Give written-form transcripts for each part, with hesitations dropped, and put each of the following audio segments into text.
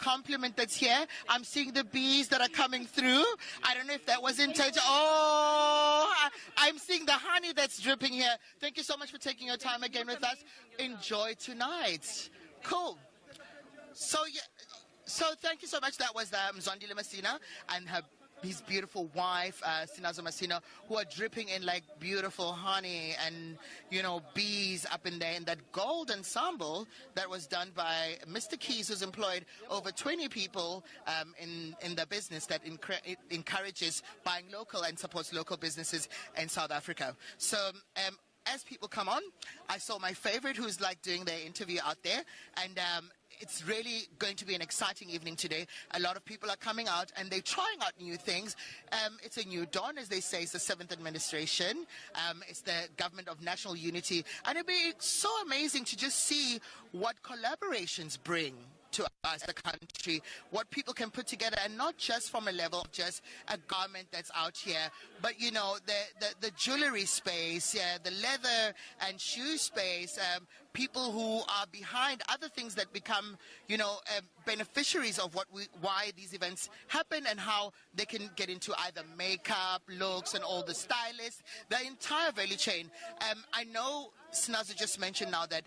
compliment that's here. I'm seeing the bees that are coming through. I don't know if that was intentional. Oh, I'm seeing the honey that's dripping here. Thank you so much for taking your time again with us. Enjoy tonight. Cool. So, yeah, so thank you so much. That was Mzwandile Masina and his beautiful wife, Sinazo Masina, who are dripping in like beautiful honey and, you know, bees up in there. And that gold ensemble that was done by Mr. Keys, who's employed over 20 people in the business that encourages buying local and supports local businesses in South Africa. So, as people come on, I saw my favorite who's like doing their interview out there, and it's really going to be an exciting evening today. A lot of people are coming out and they're trying out new things. It's a new dawn, as they say. It's the 7th administration. It's the government of national unity, and it'd be so amazing to just see what collaborations bring to us, the country, what people can put together, and not just from a level of just a garment that's out here, but, you know, the jewelry space, yeah, the leather and shoe space, people who are behind other things that become, you know, beneficiaries of why these events happen, and how they can get into either makeup, looks, and all the stylists, the entire value chain. I know Sinazo just mentioned now that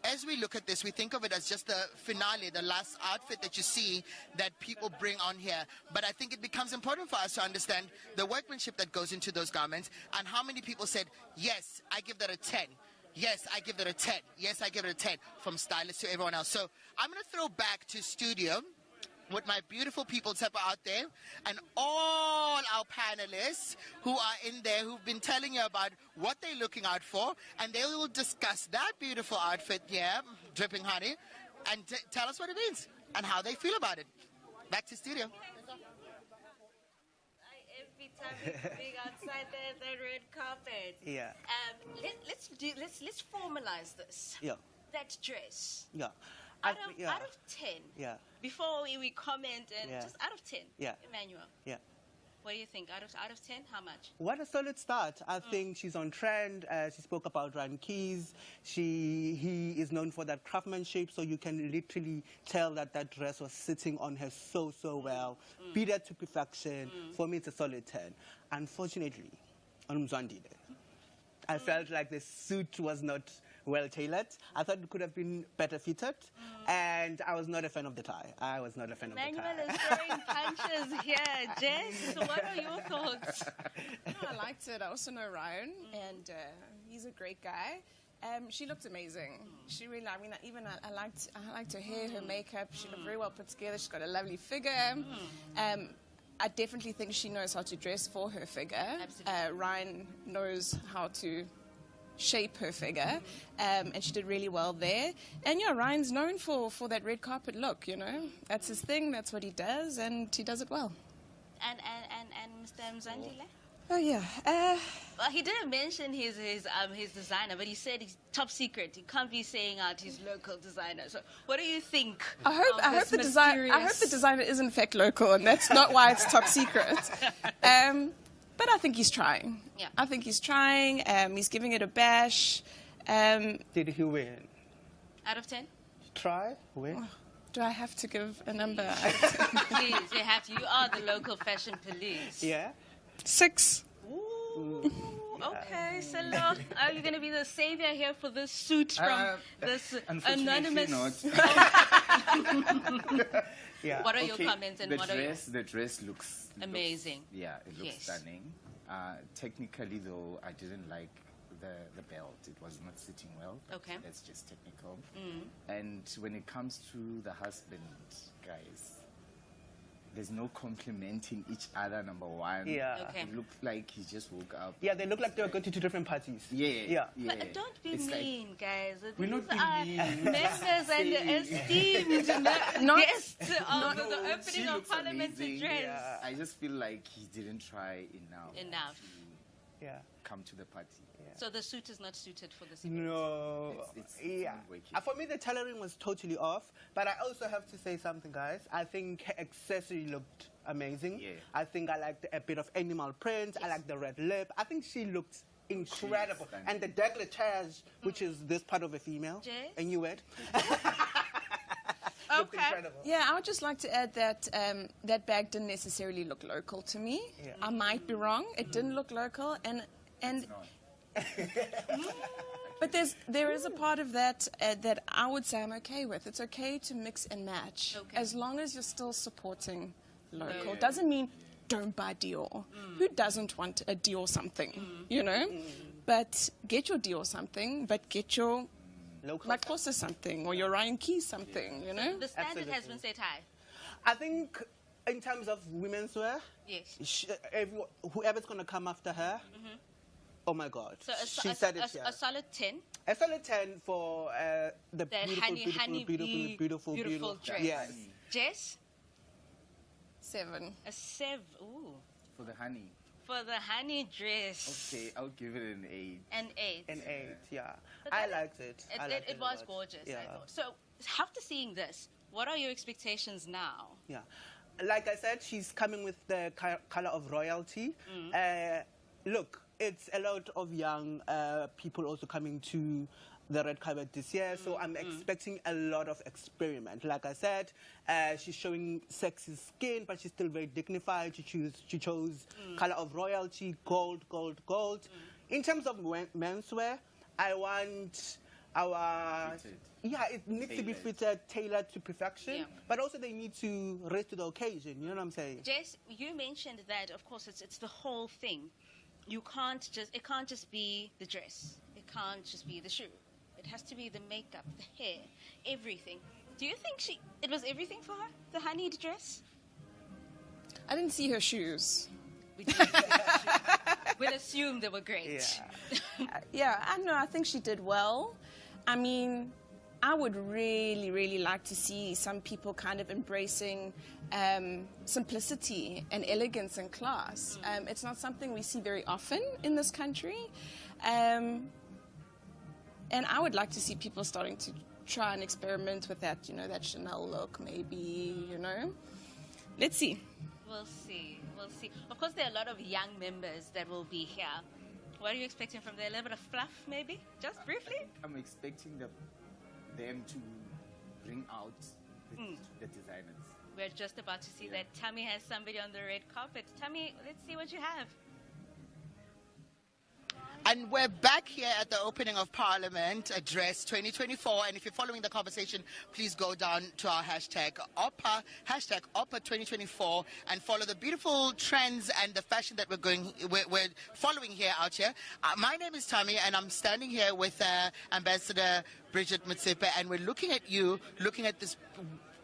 as we look at this, we think of it as just the finale, the last outfit that you see that people bring on here. But I think it becomes important for us to understand the workmanship that goes into those garments, and how many people said, yes, I give that a 10. Yes, I give that a 10. Yes, I give it a 10, from stylist to everyone else. So I'm going to throw back to studio with my beautiful people out there, and all our panelists who are in there, who've been telling you about what they're looking out for, and they will discuss that beautiful outfit here, dripping honey, and tell us what it means and how they feel about it. Back to studio. Every time it's big outside the red carpet. Yeah. Let's formalize this. Yeah. That dress. Yeah. Out of 10. Yeah. Before we comment, and Yeah. just out of 10. Yeah. Emmanuel. Yeah. What do you think? Out of 10, how much? What a solid start. I think she's on trend. She spoke about Ryan Keys. He is known for that craftsmanship, so you can literally tell that that dress was sitting on her so well. Beat her to perfection. For me, it's a solid 10. Unfortunately, on Mzwandile, I felt like the suit was not well tailored. I thought it could have been better fitted, and I was not a fan of the tie. I was not a fan of the tie. Emmanuel is throwing punches here. Jess, what are your thoughts? No, I liked it. I also know Ryan, and he's a great guy. She looked amazing. She really, I liked her hair, her makeup. She looked very well put together. She's got a lovely figure. I definitely think she knows how to dress for her figure. Absolutely. Ryan knows how to shape her figure, and she did really well there. And yeah, Ryan's known for that red carpet look, you know. That's his thing, that's what he does, and he does it well. And Mr. Mzwandile? Oh yeah. Well, he didn't mention his designer, but he said he's top secret. He can't be saying out his local designer. So, what do you think? I hope the designer is in fact local, and that's not why it's top secret. But I think he's trying. Yeah. I think he's trying. He's giving it a bash. Did he win? Out of 10? Try? Win? Do I have to give a number? Please, you have to. You are the local fashion police. Yeah? 6. Ooh, okay, so are you going to be the savior here for this suit from this anonymous? Yeah. What are your comments, and what are your... The dress looks amazing. It looks stunning. Technically, though, I didn't like the belt. It was not sitting well. Okay. That's just technical. And when it comes to the husband, guys, there's no complimenting each other, number one. Yeah. Okay. It looked like he just woke up. Yeah, they look like they were going to 2 different parties. Yeah. But don't be mean, guys. We're not being mean. Members and esteemed guests of the opening of Parliament's address. Yeah. I just feel like he didn't try enough. Yeah. Come to the party. Yeah. So the suit is not suited for this event? No. It's yeah. not working. For me, the tailoring was totally off. But I also have to say something, guys. I think her accessory looked amazing. Yeah. I think I liked a bit of animal print. Yes. I liked the red lip. I think she looked incredible. And the décolletage, which is this part of a female. Jess? A new word. looked incredible. Yeah, I would just like to add that that bag didn't necessarily look local to me. Yeah. I might be wrong. It didn't look local, and but there is a part of that that I would say I'm okay with. It's okay to mix and match, as long as you're still supporting local. Doesn't mean don't buy Dior. Who doesn't want a Dior something, you know? But get your Dior something, but get your Local. Makosa something, or your Ryan Keys something, you know? The standard has Absolutely. been set high. I think in terms of women's wear, Yes. whoever's going to come after her, oh my God. So She said it, yeah. a solid 10. A solid 10 for the Honey beautiful dress. Yes. Jess, 7. a 7. Ooh. For the honey. For the honey dress. Okay, I'll give it an 8. An 8. An 8, yeah. But I that- liked it. I liked It a was lot. gorgeous, Yeah. I thought. So, after seeing this, what are your expectations now? Yeah. Like I said, she's coming with the color of royalty. Look, it's a lot of young people also coming to the red carpet this year, so I'm expecting a lot of experiment. Like I said, she's showing sexy skin, but she's still very dignified. She chose color of royalty, gold. In terms of menswear, I want our... Fitted. Yeah, it needs to be Tailored. fitted, tailored to perfection, Yeah. but also they need to rise to the occasion, you know what I'm saying? Jess, you mentioned that, of course, it's the whole thing. It can't just be the dress. It can't just be the shoe. It has to be the makeup, the hair, everything. Do you think it was everything for her? The honeyed dress? I didn't see her shoes. We didn't see the shoe. We'll assume they were great. Yeah, I know. I think she did well. I mean, I would really, really like to see some people kind of embracing simplicity and elegance and class. It's not something we see very often in this country. And I would like to see people starting to try and experiment with that, you know, that Chanel look, maybe, you know. Let's see. We'll see. We'll see. Of course, there are a lot of young members that will be here. What are you expecting from there? A little bit of fluff, maybe? Just briefly? I'm expecting them to bring out the designers. We're just about to see that Tammy has somebody on the red carpet. Tammy, let's see what you have. And we're back here at the opening of Parliament Address 2024. And if you're following the conversation, please go down to our hashtag OPA 2024, and follow the beautiful trends and the fashion that we're following here out here. My name is Tammy, and I'm standing here with Ambassador Bridget Motsepe, and we're looking at you, looking at this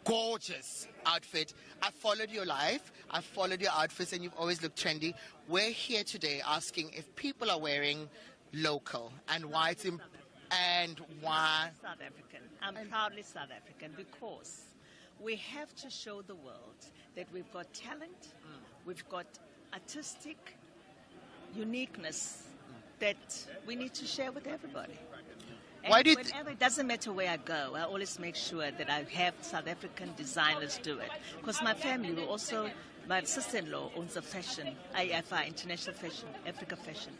gorgeous outfit. I followed your life, I followed your outfits, and you've always looked trendy. We're here today asking if people are wearing local and why it's and why. South African. I'm proudly South African because we have to show the world that we've got talent, we've got artistic uniqueness that we need to share with everybody. And Why do you whenever, it doesn't matter where I go, I always make sure that I have South African designers do it. Because my family will also, my sister-in-law owns a fashion, IFI, International Fashion, Africa Fashion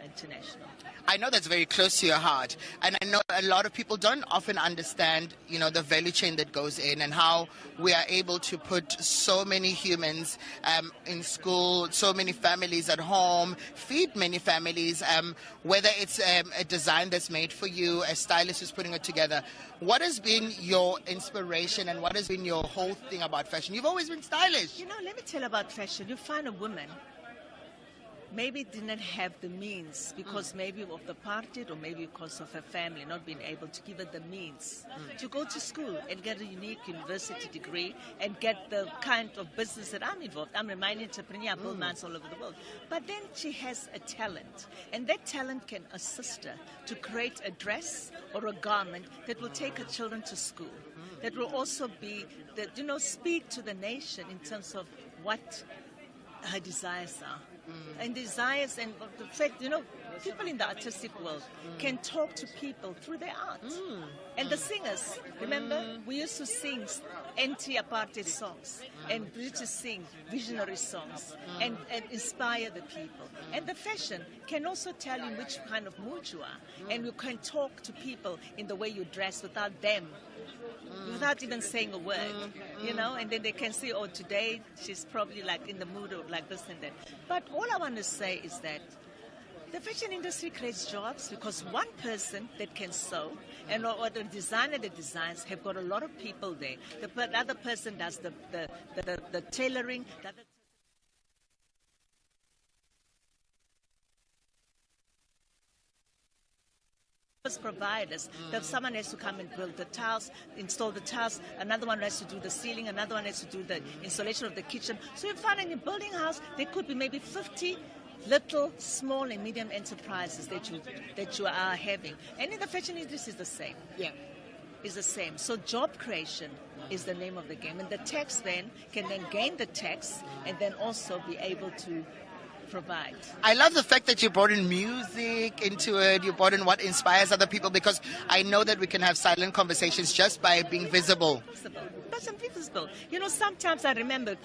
International. I know that's very close to your heart, and I know a lot of people don't often understand, you know, the value chain that goes in and how we are able to put so many humans in school, so many families at home, feed many families, whether it's a design that's made for you, a stylist who's putting it together. What has been your inspiration and what has been your whole thing about fashion? You've always been stylish. You know, let me tell you about fashion. You find a woman maybe didn't have the means because maybe of the apartheid or maybe because of her family not being able to give her the means to go to school and get a unique university degree and get the kind of business that I'm involved. I'm a mining entrepreneur, I build mines all over the world. But then she has a talent, and that talent can assist her to create a dress or a garment that will take her children to school, that will also be, that, you know, speak to the nation in terms of what her desires are. And desires, and the fact, you know, people in the artistic world can talk to people through their art. And the singers, remember, we used to sing anti-apartheid songs, and we used to sing visionary songs and inspire the people. And the fashion can also tell you which kind of mood you are, and you can talk to people in the way you dress without them without even saying a word, you know, and then they can see, oh, today she's probably like in the mood of like this and that. But all I want to say is that the fashion industry creates jobs because one person that can sew and or the designer that designs have got a lot of people there. The other person does the tailoring. The other providers. That someone has to come and build the tiles, install the tiles, another one has to do the ceiling, another one has to do the installation of the kitchen. So you find in a building house there could be maybe 50 little, small and medium enterprises that you are having. And in the fashion industry is the same. Yeah. Is the same. So job creation is the name of the game. And the tax then can then gain the tax and then also be able to provide. I love the fact that you brought in music into it. You brought in what inspires other people, because I know that we can have silent conversations just by being visible. But some visible. You know, sometimes I remember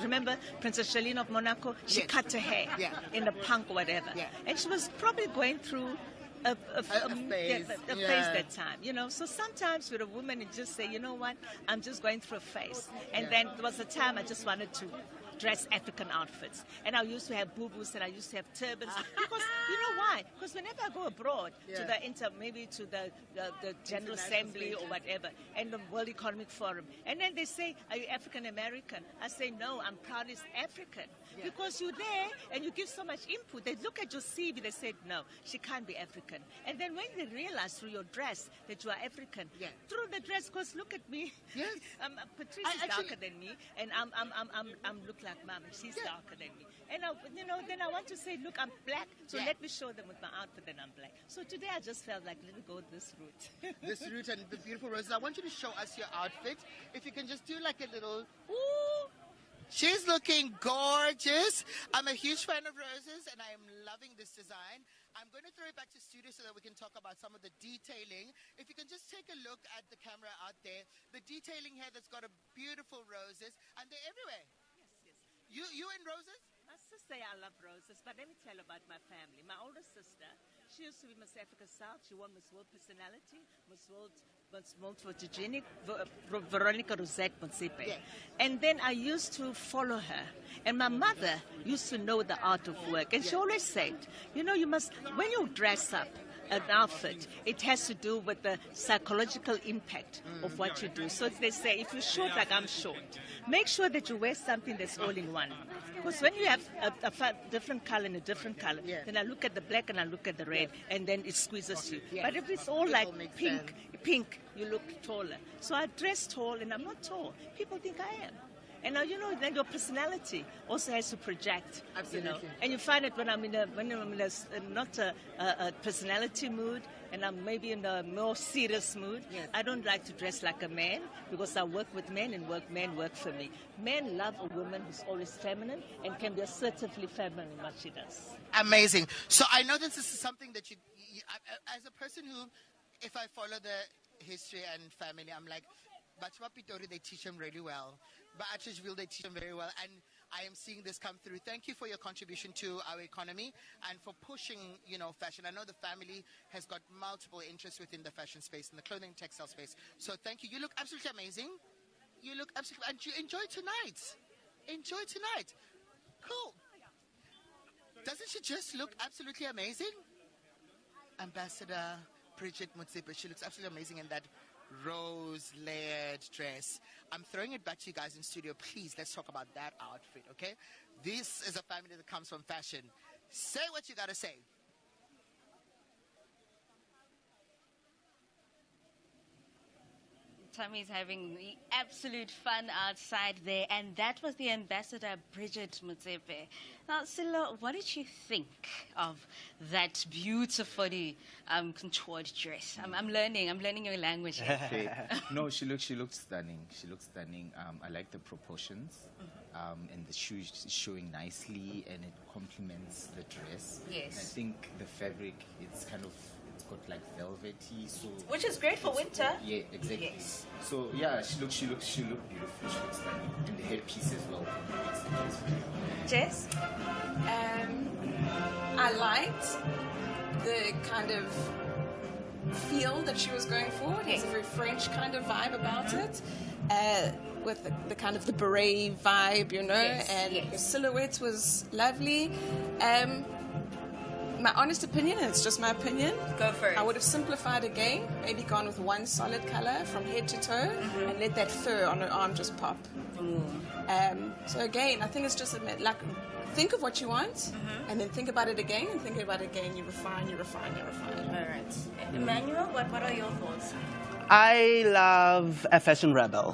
Princess Charlene of Monaco, she Yes. cut her hair in the punk or whatever. Yeah. And she was probably going through a phase. phase that time, you know. So sometimes with a woman, you just say, you know what, I'm just going through a phase. And then there was a time I just wanted to dress African outfits. And I used to have boo-boos and I used to have turbans. Because, you know why? Because whenever I go abroad to the maybe to the General Assembly or whatever, and the World Economic Forum, and then they say, are you African American? I say, no, I'm proudest African. Because you're there and you give so much input. They look at your CV, they said, no, she can't be African. And then when they realize through your dress that you are African, through the dress, because look at me. Yes. Patrice is darker than me, and I'm look like Mom, and she's darker than me. And then I want to say, look, I'm black, so let me show them with my outfit that I'm black. So today I just felt like, let me go this route. This route and the beautiful roses. I want you to show us your outfit. If you can just do like a little, ooh. She's looking gorgeous. I'm a huge fan of roses and I am loving this design. I'm going to throw it back to studio so that we can talk about some of the detailing. If you can just take a look at the camera out there. The detailing here that's got a beautiful roses, and they're everywhere. Yes. You in roses? My sister, I love roses, but let me tell you about my family. My older sister, she used to be Miss Africa South. She won Miss World Personality, Miss World Photogenic, Veronica Rosette Motsepe. Yeah. And then I used to follow her. And my mother used to know the art of work. And she always said, you know, you must, when you dress up an outfit, it has to do with the psychological impact of what you do. So they say, if you're short like I'm short, make sure that you wear something that's all in one. Because when you have a different color and a different color, then I look at the black and I look at the red, and then it squeezes you. But if it's all like pink, you look taller. So I dress tall, and I'm not tall. People think I am. And now, you know, then your personality also has to project. Absolutely. You know? And you find it when I'm in not a personality mood, and I'm maybe in a more serious mood. Yes. I don't like to dress like a man because I work with men and men work for me. Men love a woman who's always feminine and can be assertively feminine in what she does. Amazing. So I know this is something that you as a person who, if I follow the history and family, I'm like, Batshwa Pitori, they teach them really well. But Atteridgeville, they teach them very well. And I am seeing this come through. Thank you for your contribution to our economy and for pushing, you know, fashion. I know the family has got multiple interests within the fashion space and the clothing and textile space. So thank you. You look absolutely amazing. You look absolutely, and you enjoy tonight. Enjoy tonight. Cool. Doesn't she just look absolutely amazing? Ambassador Bridget Motsepe, she looks absolutely amazing in that rose layered dress. I'm throwing it back to you guys in studio. Please, let's talk about that outfit, okay? This is a family that comes from fashion. Say what you gotta say. Tommy's having the absolute fun outside there, and that was the ambassador, Bridget Motsepe. Now, Silo, what did you think of that beautifully contoured dress? I'm learning your language here. Okay. No, she looked stunning. She looks stunning. I like the proportions, and the shoes showing nicely, and it complements the dress. Yes. And I think the fabric, it's got like velvety, so Which is great for winter. yeah, exactly. Yes. So yeah, she looked beautiful. She looks stunning, and the headpiece as well. Makes the dress very Jess? I liked the kind of feel that she was going for. It has a very French kind of vibe about it. With the kind of the beret vibe, you know, and her silhouette was lovely. My honest opinion, and it's just my opinion, Go for it. I would have simplified again, maybe gone with one solid color from head to toe, and let that fur on her arm just pop. So again, I think it's just like, think of what you want, and then think about it again, and think about it again. You refine, you refine, you refine. All right. Emmanuel, what are your thoughts? I love a fashion rebel.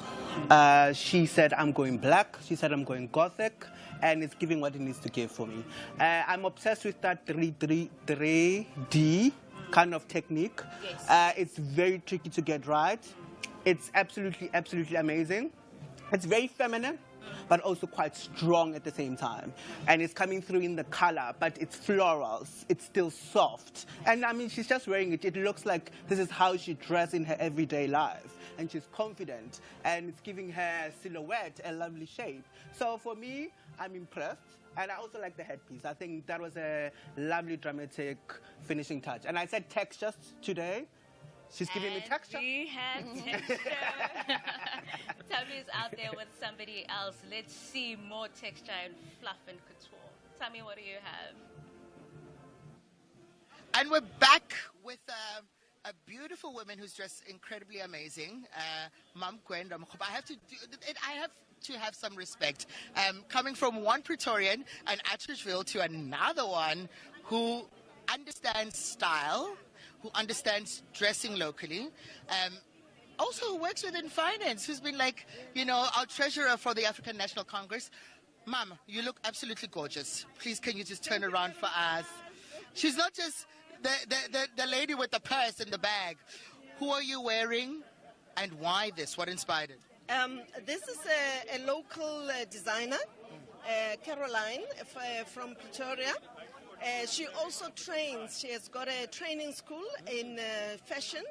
She said, I'm going black. She said, I'm going gothic. And it's giving what it needs to give for me. I'm obsessed with that 3D kind of technique. Yes. It's very tricky to get right. It's absolutely, absolutely amazing. It's very feminine, but also quite strong at the same time. And it's coming through in the color, but it's florals. It's still soft. And I mean, she's just wearing it. It looks like this is how she dresses in her everyday life. And she's confident. And it's giving her silhouette a lovely shape. So for me, I'm impressed. And I also like the headpiece. I think that was a lovely dramatic finishing touch. And I said texture today. She's giving me texture. We have texture. Tammy's out there with somebody else. Let's see more texture and fluff and couture. Tammy, what do you have? And we're back with a beautiful woman who's dressed incredibly amazing, Mam Gwenda Mokgopa. I have to have some respect. Coming from one Pretorian and Atteridgeville to another one who understands style, who understands dressing locally, also who works within finance, who's been like, you know, our treasurer for the African National Congress. Mom, you look absolutely gorgeous. Please, can you just turn around for us? She's not just the lady with the purse and the bag. Who are you wearing and why this? What inspired it? This is a local designer, Caroline from Pretoria. She also trains. She has got a training school in fashion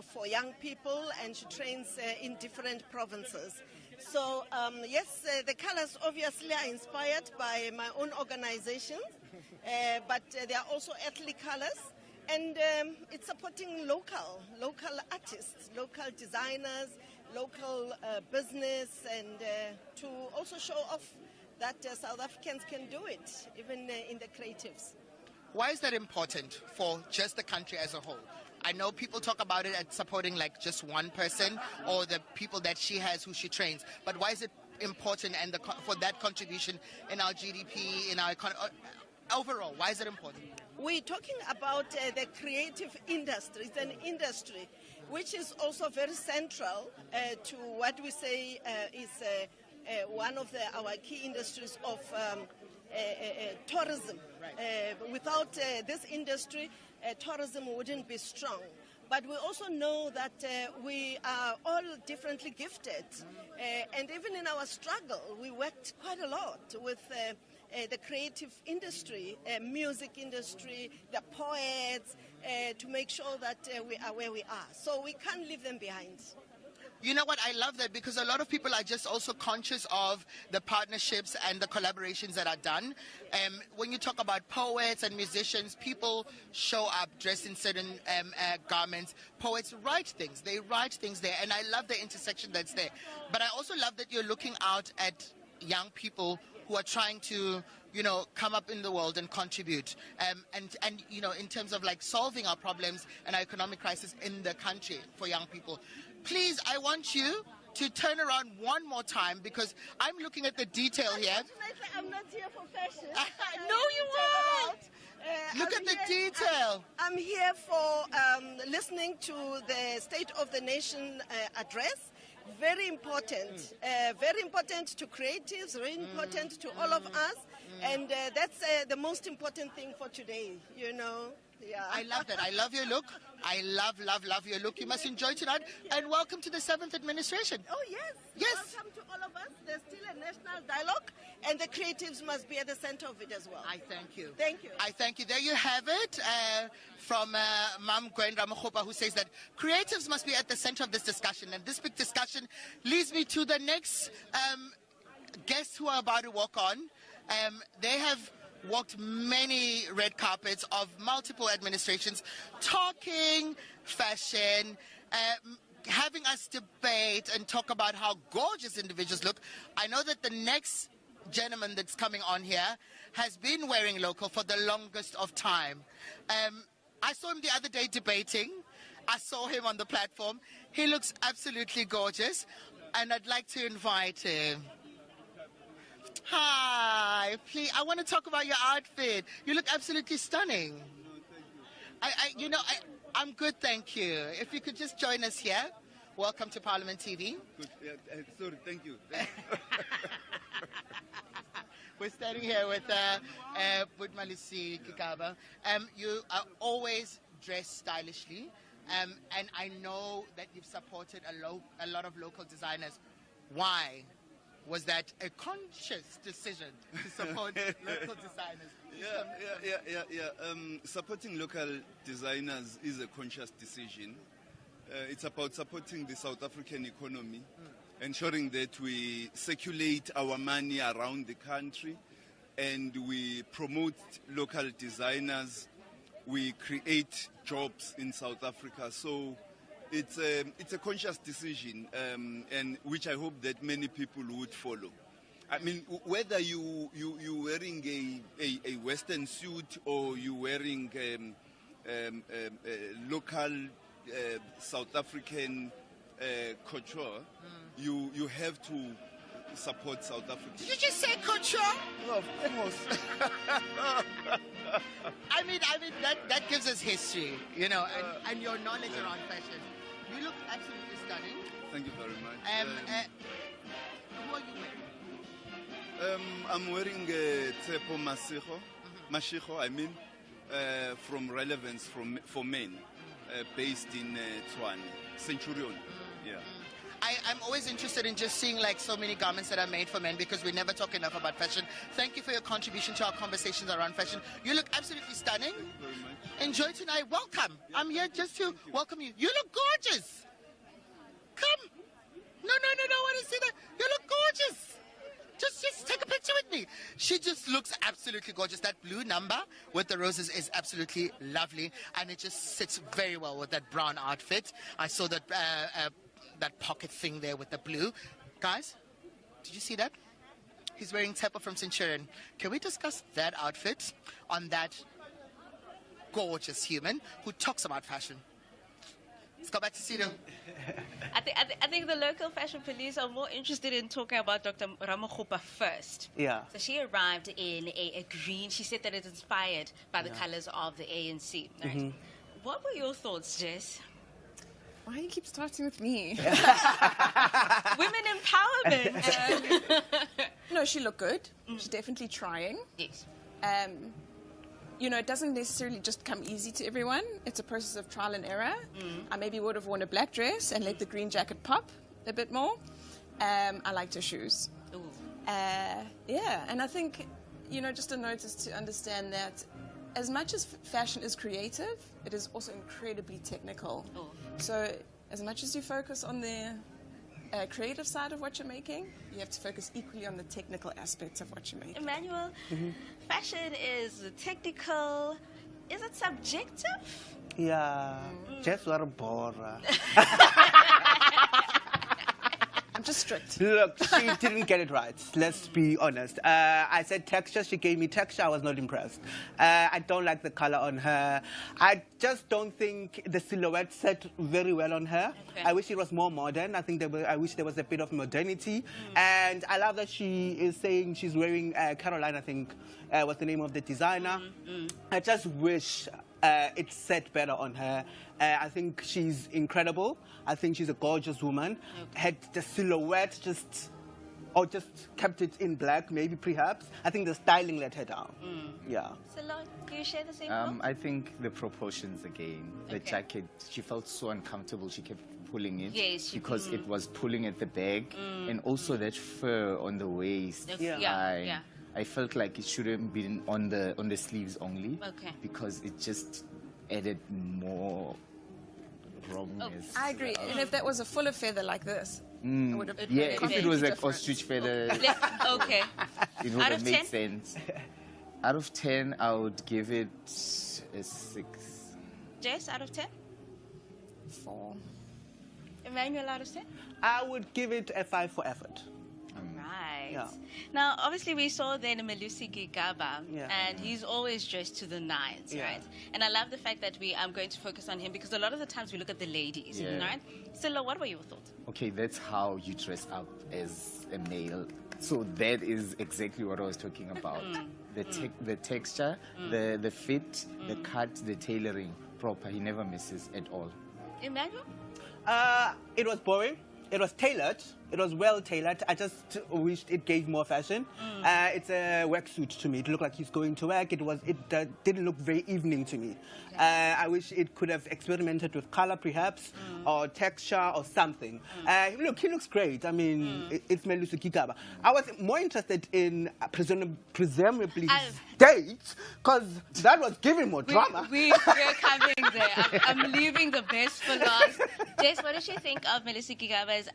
for young people, and she trains in different provinces. So, yes, the colors obviously are inspired by my own organization, but they are also ethnic colors. And it's supporting local artists, local designers, local business, and to also show off that South Africans can do it, even in the creatives. Why is that important for just the country as a whole? I know people talk about it as supporting like just one person or the people that she has who she trains, but why is it important and for that contribution in our GDP, in our economy, overall, why is it important? We're talking about the creative industry. It's an industry which is also very central to what we say is one of our key industries of tourism. Without this industry, tourism wouldn't be strong. But we also know that we are all differently gifted. And even in our struggle, we worked quite a lot with the creative industry, music industry, the poets, to make sure that we are where we are. So we can't leave them behind. You know what? I love that because a lot of people are just also conscious of the partnerships and the collaborations that are done. When you talk about poets and musicians, people show up dressed in certain garments. Poets write things. They write things there. And I love the intersection that's there. But I also love that you're looking out at young people who are trying to, you know, come up in the world and contribute. And you know, in terms of like solving our problems and our economic crisis in the country for young people. Please, I want you to turn around one more time because I'm looking at the detail here. Unfortunately, I'm not here for fashion. No, you are. Look at the detail. I'm here for listening to the State of the Nation address. Very important. Very important to creatives, very important to all of us. And that's the most important thing for today, you know. Yeah. I love that. I love your look. I love your look. You must enjoy tonight. And welcome to the 7th administration. Oh, yes. Yes. Welcome to all of us. There's still a national dialogue, and the creatives must be at the center of it as well. I thank you. Thank you. I thank you. There you have it from Mam Gwenda Mokgopa, who says that creatives must be at the center of this discussion. And this big discussion leads me to the next guests who are about to walk on. They have walked many red carpets of multiple administrations, talking fashion, having us debate and talk about how gorgeous individuals look. I know that the next gentleman that's coming on here has been wearing local for the longest of time. I saw him the other day debating. I saw him on the platform. He looks absolutely gorgeous, and I'd like to invite him. Hi, please. I want to talk about your outfit. You look absolutely stunning. I'm good, thank you. If you could just join us here. Welcome to Parliament TV. Good. Sorry, thank you. We're standing here with Malisi Kikaba. You are always dressed stylishly, and I know that you've supported a lot of local designers. Why was that a conscious decision to support local designers? Supporting local designers is a conscious decision. It's about supporting the South African economy, ensuring that we circulate our money around the country, and we promote local designers. We create jobs in South Africa. So it's a conscious decision, and which I hope that many people would follow. I mean, whether you wearing a Western suit or you wearing local South African couture, you have to support South Africa. Did you just say couture? Oh, of course. I mean that gives us history, and your knowledge around fashion. You look absolutely stunning. Thank you very much. Who are you wearing? I'm wearing Tsepo Mashiko, from Relevance for Men, based in Tshwane, Centurion. Yeah. I'm always interested in just seeing like so many garments that are made for men, because we never talk enough about fashion. Thank you for your contribution to our conversations around fashion. You look absolutely stunning. Thank you very much. Enjoy tonight. Welcome. I'm here just to welcome you. You look gorgeous. Come. No, I want to see that. You look gorgeous. Just take a picture with me. She just looks absolutely gorgeous. That blue number with the roses is absolutely lovely, and it just sits very well with that brown outfit. I saw that that pocket thing there with the blue. Guys, did you see that? He's wearing Tsepo from Centurion. Can we discuss that outfit on that gorgeous human who talks about fashion? Let's go back to Sido. I think the local fashion police are more interested in talking about Dr. Ramokgopa first. Yeah. So she arrived in a green. She said that it's inspired by the colors of the ANC. Right? What were your thoughts, Jess? Why do you keep starting with me? Women empowerment. No, she looked good. She's definitely trying. Yes. It doesn't necessarily just come easy to everyone. It's a process of trial and error. I maybe would have worn a black dress and let the green jacket pop a bit more. I liked her shoes. Ooh. And I think, just a note is to understand that as much as fashion is creative, it is also incredibly technical. Oh. So as much as you focus on the creative side of what you're making, you have to focus equally on the technical aspects of what you're making. Emmanuel, fashion is technical. Is it subjective? Yeah, just what a bore. I'm just strict. Look, she didn't get it right. Let's be honest. I said texture. She gave me texture. I was not impressed. I don't like the color on her. I just don't think the silhouette set very well on her. Okay. I wish it was more modern. I wish there was a bit of modernity. And I love that she is saying she's wearing Caroline, I think, was the name of the designer. I just wish it set better on her. I think she's incredible. I think she's a gorgeous woman. Okay. Had the silhouette just kept it in black, maybe perhaps. I think the styling let her down. Yeah. Salon, do you share the same thoughts? I think the proportions again. The Okay. jacket, she felt so uncomfortable. She kept pulling it Yes, she- because it was pulling at the back, and also that fur on the waist. Yeah. I felt like it shouldn't been on the sleeves only. Okay. Because it just added more wrongness. I agree. And if that was a fuller feather like this, it would have been Yeah, if it was like different. ostrich feather, Okay. it would Out have of made 10? sense. Out of 10, I would give it a 6. Jess, out of 10? 4. Emmanuel, out of 10? I would give it a 5 for effort. Right. Yeah. Now, obviously, we saw then Melusi Gigaba, Yeah. and he's always dressed to the nines, Yeah. right? And I love the fact that I'm going to focus on him because a lot of the times we look at the ladies, Yeah. right? Silla, what were your thoughts? Okay, that's how you dress up as a male. So that is exactly what I was talking about. The texture, the fit, the cut, the tailoring, proper. He never misses at all. Emmanuel? It was boring. It was tailored. It was well tailored. I just wished it gave more fashion. It's a work suit to me. It looked like he's going to work. It didn't look very evening to me. I wish it could have experimented with color perhaps, or texture or something. Look, he looks great. I mean, it's Melusi Gigaba. I was more interested in presumably his date, because that was giving more drama. We're coming there. I'm leaving the best for last. Jess, what did you think of Melusi Gigaba's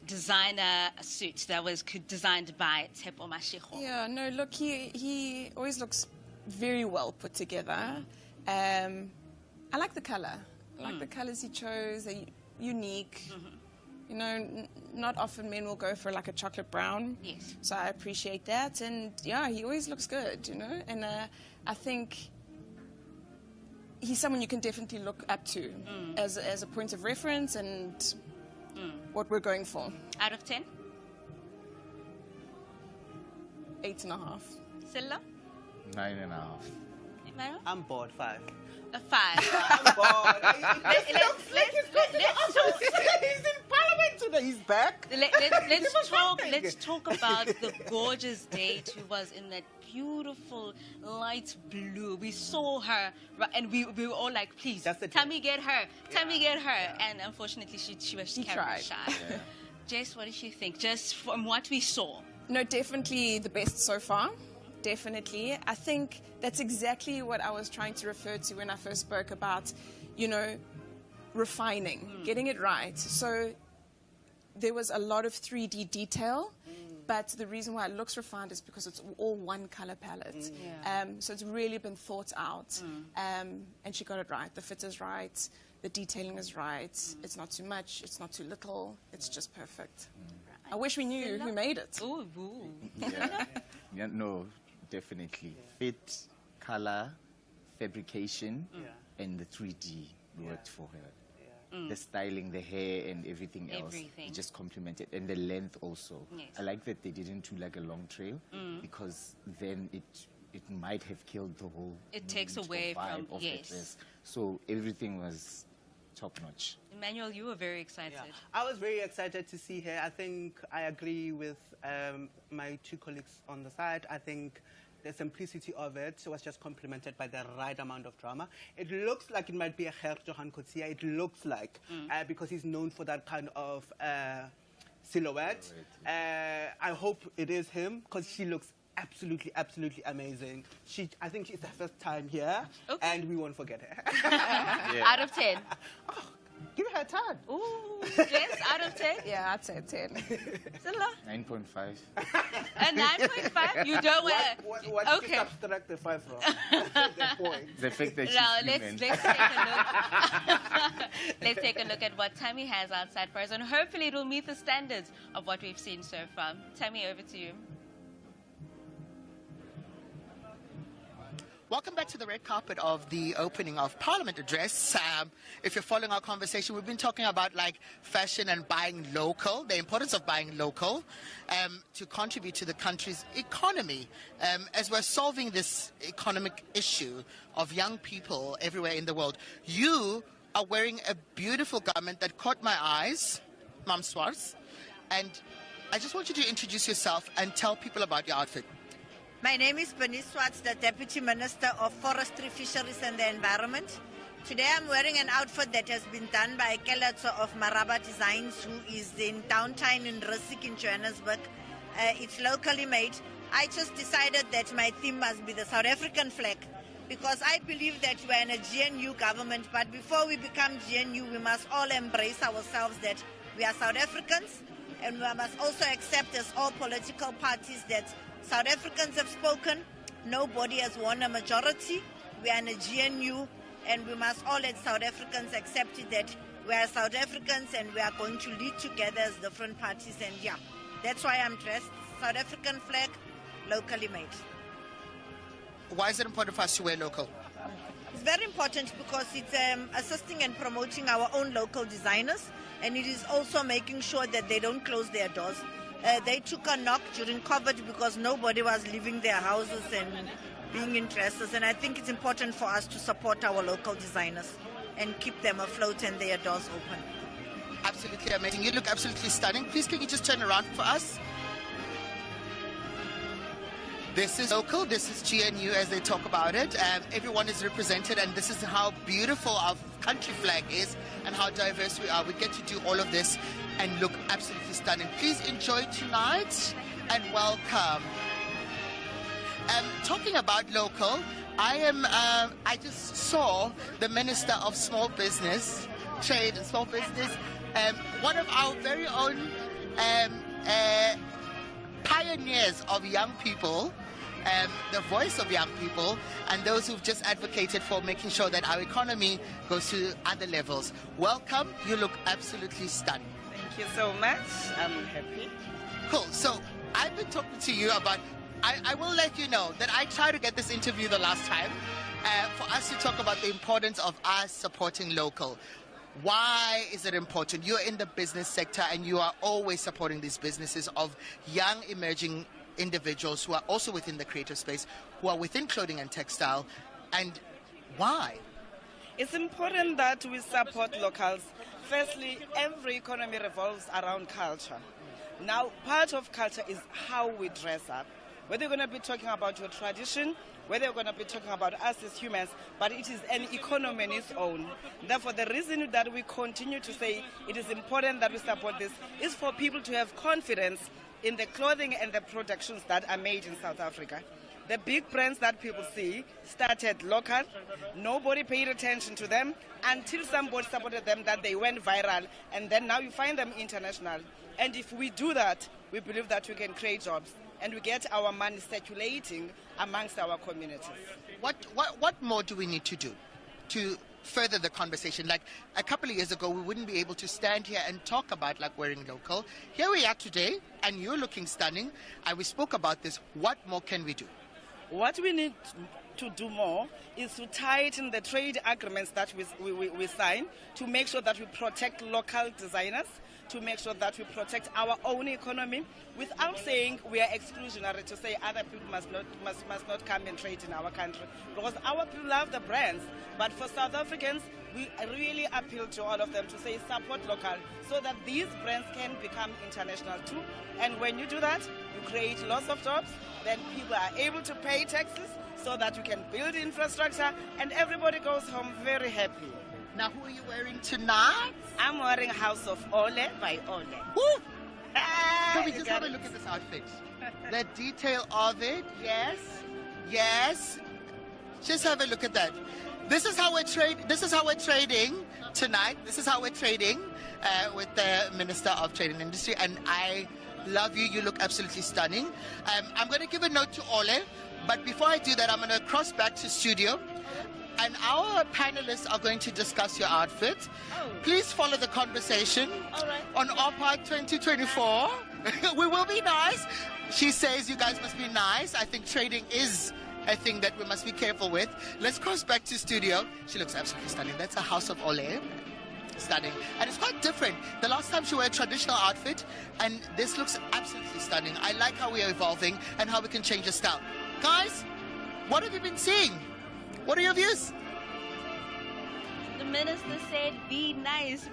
designer suit that was designed by Tshepo Mashego? Yeah, no, look, he always looks very well put together. I like the color. I like the colors he chose. They're unique. You know, not often men will go for like a chocolate brown. Yes. So I appreciate that. And yeah, he always looks good, you know. And I think he's someone you can definitely look up to as a point of reference and what we're going for. Out of 10? 8.5. Silla? 9.5. Emmanuel? I'm bored. 5. A 5. I'm bored. Let's talk. He's in Parliament today. He's back. Let's talk about the gorgeous date who was in that beautiful light blue. We saw her, and we were all like, please, That's the Tammy, get her. Tammy, get her. And unfortunately, she was camera tried. shy. Jess, what did you think? Just from what we saw. No, definitely the best so far. Definitely. I think that's exactly what I was trying to refer to when I first spoke about, you know, refining, getting it right. So there was a lot of 3D detail, but the reason why it looks refined is because it's all one color palette. So it's really been thought out. And she got it right. The fit is right. The detailing is right. It's not too much. It's not too little. It's just perfect. I wish we knew who made it. Ooh. Yeah, no, definitely. Fit, color, fabrication, and the 3D worked for her. The styling, the hair, and everything else. Everything. It just complemented. And the length also. Yes. I like that they didn't do like a long trail because then it might have killed the whole It takes mood or away vibe from- of the yes. dress. So everything was top notch. Emmanuel, you were very excited. Yeah. I was very excited to see her. I think I agree with my two colleagues on the side. I think the simplicity of it was just complemented by the right amount of drama. It looks like it might be a Gert Johan Coetzee. It looks like, because he's known for that kind of silhouette. I hope it is him, because she looks absolutely amazing. I think it's her first time here, Okay. and we won't forget her. Out of 10. Give her a 10. Ooh. Jess, out of 10? Yeah, I'd say 10. Silla? 9.5. A 9.5 You don't want. What Okay. did you subtract the 5 from? The point. The fact that she's Now human. let's take a look. Let's take a look at what Tammy has outside for us, and hopefully it will meet the standards of what we've seen so far. Tammy, over to you. Welcome back to the red carpet of the opening of Parliament Address. If you're following our conversation, we've been talking about like fashion and buying local, the importance of buying local to contribute to the country's economy. As we're solving this economic issue of young people everywhere in the world, you are wearing a beautiful garment that caught my eyes, Mam Swartz, and I just want you to introduce yourself and tell people about your outfit. My name is Bernice Swartz, the Deputy Minister of Forestry, Fisheries and the Environment. Today I'm wearing an outfit that has been done by Keletso of Maraba Designs, who is in downtown in Rissik in Johannesburg. It's locally made. I just decided that my theme must be the South African flag, because I believe that we're in a GNU government, but before we become GNU, we must all embrace ourselves that we are South Africans, and we must also accept as all political parties that South Africans have spoken. Nobody has won a majority. We are in a GNU, and we must all as South Africans accept it that we are South Africans and we are going to lead together as different parties. And yeah, that's why I'm dressed. South African flag, locally made. Why is it important for us to wear local? It's very important because it's assisting and promoting our own local designers, and it is also making sure that they don't close their doors. They took a knock during COVID because nobody was leaving their houses and being in dresses, and I think it's important for us to support our local designers and keep them afloat and their doors open. Absolutely amazing. You look absolutely stunning. Please, can you just turn around for us? This is local, this is GNU as they talk about it. Everyone is represented, and this is how beautiful our country flag is and how diverse we are. We get to do all of this and look absolutely stunning. Please enjoy tonight and welcome. Talking about local, I just saw the Minister of Small Business, Trade and Small Business, one of our very own pioneers of young people, the voice of young people, and those who've just advocated for making sure that our economy goes to other levels. Welcome. You look absolutely stunning. Thank you so much. I'm happy. Cool. So I've been talking to you about, I will let you know that I tried to get this interview the last time for us to talk about the importance of us supporting local. Why is it important? You're in the business sector and you are always supporting these businesses of young emerging individuals who are also within the creative space, who are within clothing and textile. And why? It's important that we support locals. Firstly, every economy revolves around culture. Now, part of culture is how we dress up. Whether you're going to be talking about your tradition, whether you're going to be talking about us as humans, but it is an economy on its own. Therefore, the reason that we continue to say it is important that we support this is for people to have confidence in the clothing and the productions that are made in South Africa. The big brands that people see started local. Nobody paid attention to them until somebody supported them, that they went viral, and then now you find them international. And if we do that, we believe that we can create jobs and we get our money circulating amongst our communities. What more do we need to do to further the conversation? Like a couple of years ago, we wouldn't be able to stand here and talk about like wearing local. Here we are today, and you're looking stunning. And we spoke about this. What more can we do? What we need to do more is to tighten the trade agreements that we sign to make sure that we protect local designers, to make sure that we protect our own economy without saying we are exclusionary, to say other people must not come and trade in our country. Because our people love the brands, but for South Africans, we really appeal to all of them to say support local so that these brands can become international too. And when you do that, you create lots of jobs, then people are able to pay taxes so that you can build infrastructure and everybody goes home very happy. Now, who are you wearing tonight? I'm wearing House of Ole by Ole. Woo! Can we just have a look at this outfit? The detail of it, yes, yes. Just have a look at that. This is how we're trading tonight. This is how we're trading with the Minister of Trade and Industry, and I love you. You look absolutely stunning. I'm going to give a note to Ole, but before I do that, I'm going to cross back to studio. And our panelists are going to discuss your outfit. Oh. Please follow the conversation on OPAR 2024. We will be nice. She says you guys must be nice. I think trading is a thing that we must be careful with. Let's cross back to studio. She looks absolutely stunning. That's a House of Ole. Stunning. And it's quite different. The last time she wore a traditional outfit, and this looks absolutely stunning. I like how we are evolving and how we can change the style. Guys, what have you been seeing? What are your views? The minister said, be nice,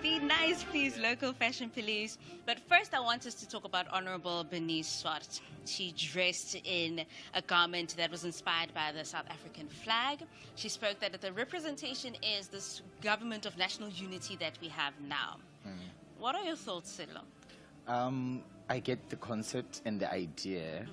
please, local fashion police. But first I want us to talk about Honorable Bernice Swart. She dressed in a garment that was inspired by the South African flag. She spoke that the representation is this government of national unity that we have now. What are your thoughts, Sello? I get the concept and the idea.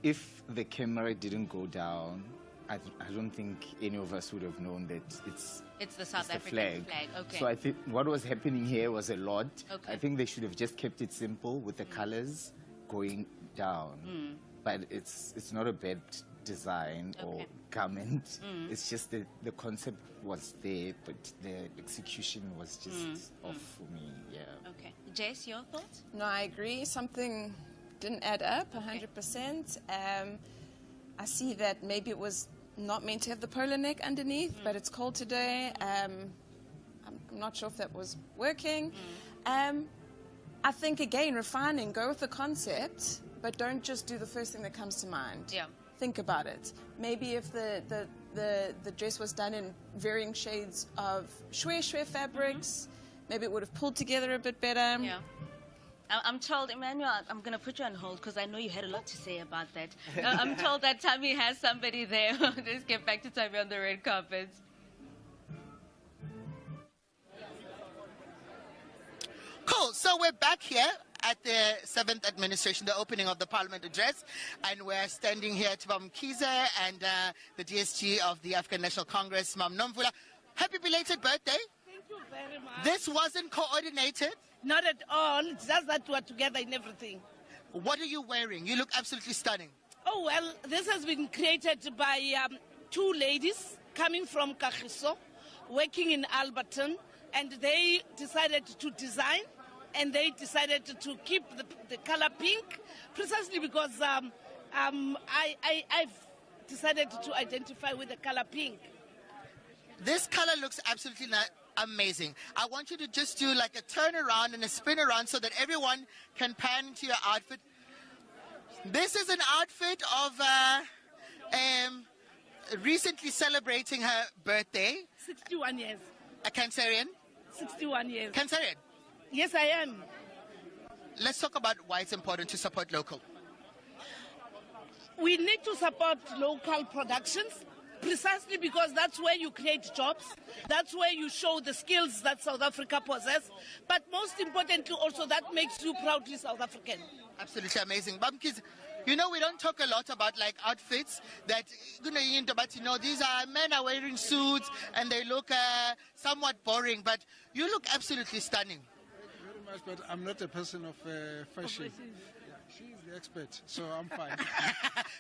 If the camera didn't go down, I don't think any of us would have known that it's the South African flag. Okay. So I think what was happening here was a lot. Okay. I think they should have just kept it simple with the colors going down. But it's not a bad design or Okay. garment. It's just that the concept was there, but the execution was just off for me. Yeah. Okay. Jess, your thoughts? No, I agree. Something didn't add up 100%. I see that maybe it was not meant to have the polar neck underneath, but it's cold today. I'm not sure if that was working. I think, again, refining, go with the concept, but don't just do the first thing that comes to mind. Yeah. Think about it. Maybe if the dress was done in varying shades of shwe fabrics, maybe it would have pulled together a bit better. Yeah. I'm told, Emmanuel, I'm going to put you on hold because I know you had a lot to say about that. I'm told that Tammy has somebody there. Let's get back to Tammy on the red carpet. Cool. So we're back here at the 7th administration, the opening of the Parliament address, and we're standing here to Mam Kize and the DSG of the African National Congress, Mam Nomvula. Happy belated birthday. Thank you very much. This wasn't coordinated. Not at all. It's just that we're together in everything. What are you wearing? You look absolutely stunning. Oh, well, this has been created by two ladies coming from Kagiso, working in Alberton, and they decided to design, and they decided to keep the color pink, precisely because I've decided to identify with the color pink. This color looks absolutely amazing. I want you to just do like a turn around and a spin around so that everyone can pan into your outfit. This is an outfit of recently celebrating her birthday. 61 years. A Cancerian? 61 years. Cancerian? Yes, I am. Let's talk about why it's important to support local. We need to support local productions precisely because that's where you create jobs. That's where you show the skills that South Africa possesses. But most importantly, also, that makes you proudly South African. Absolutely amazing. Bamkis, you know, we don't talk a lot about like outfits that, but you know, these are men are wearing suits and they look somewhat boring, but you look absolutely stunning. Very much, but I'm not a person of fashion. Yeah, she's the expert, so I'm fine.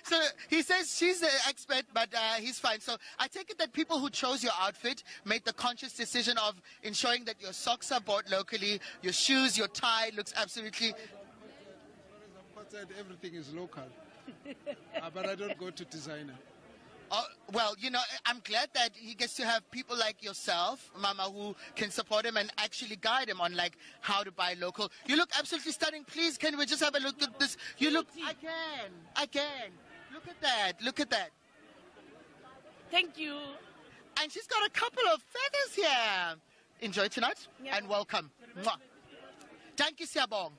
So he says she's the expert, but he's fine. So I take it that people who chose your outfit made the conscious decision of ensuring that your socks are bought locally, your shoes, your tie looks absolutely... Everything is local, but I don't go to designer. Oh, well, you know, I'm glad that he gets to have people like yourself, Mama, who can support him and actually guide him on like how to buy local. You look absolutely stunning. Please, can we just have a look at this? You look. I can. Look at that. Look at that. Thank you. And she's got a couple of feathers here. Enjoy tonight and welcome. Mwah. Thank you, Siabong.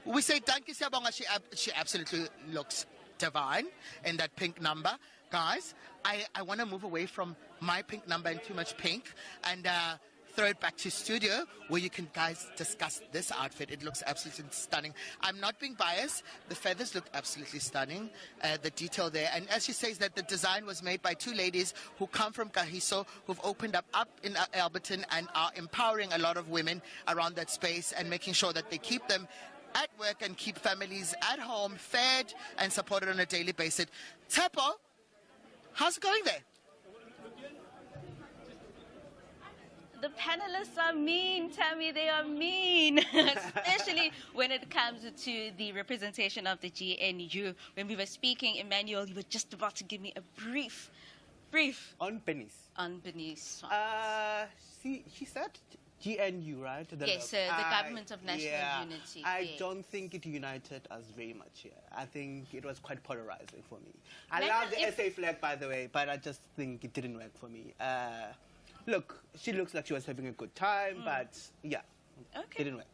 We say thank you, Siabonga. She absolutely looks divine in that pink number. Guys, I want to move away from my pink number and too much pink and throw it back to studio where you can guys discuss this outfit. It looks absolutely stunning. I'm not being biased. The feathers look absolutely stunning. The detail there. And as she says that the design was made by two ladies who come from Kagiso, who've opened up in Alberton and are empowering a lot of women around that space and making sure that they keep them at work and keep families at home fed and supported on a daily basis. Tepo, how's it going there? The panelists are mean, Tammy. They are mean, especially when it comes to the representation of the GNU. When we were speaking, Emmanuel, you were just about to give me a brief. On Benis. On Benis. She said GNU, right? Yes, the Government of National Unity. I don't think it united us very much here. I think it was quite polarizing for me. I love the SA flag, by the way, but I just think it didn't work for me. Look, she looks like she was having a good time, but yeah, didn't work.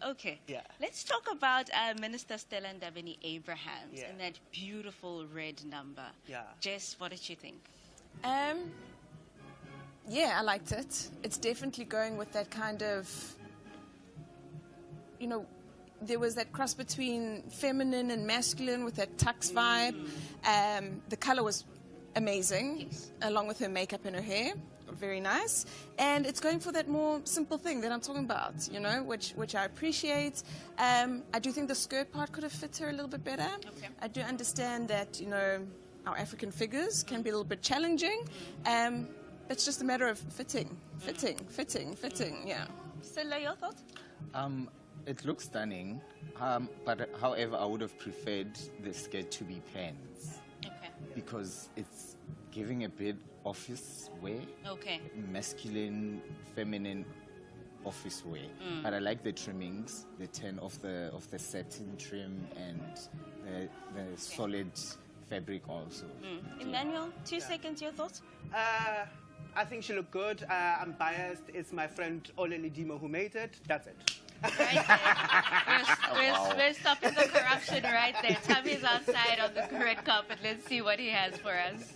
Okay. Yeah. Let's talk about Minister Stella Ndabeni-Abrahams and that beautiful red number. Yeah. Jess, what did you think? Yeah, I liked it. It's definitely going with that kind of, you know, there was that cross between feminine and masculine with that tux vibe. The color was amazing, along with her makeup and her hair. Very nice. And it's going for that more simple thing that I'm talking about, you know, which I appreciate. I do think the skirt part could have fit her a little bit better. Okay. I do understand that, you know, our African figures can be a little bit challenging. It's just a matter of fitting. Yeah. Stella, your thoughts? It looks stunning, but however, I would have preferred the skirt to be pants. Okay. Because it's giving a bit office wear. Okay. Masculine, feminine office wear. But I like the trimmings, the turn of the satin trim and the solid fabric also. Emmanuel, 2 seconds, your thoughts? I think she looked good. I'm biased. It's my friend Olele Dimo who made it. That's it. Right there. We're stopping the corruption right there. Tammy's outside on the red carpet. Let's see what he has for us.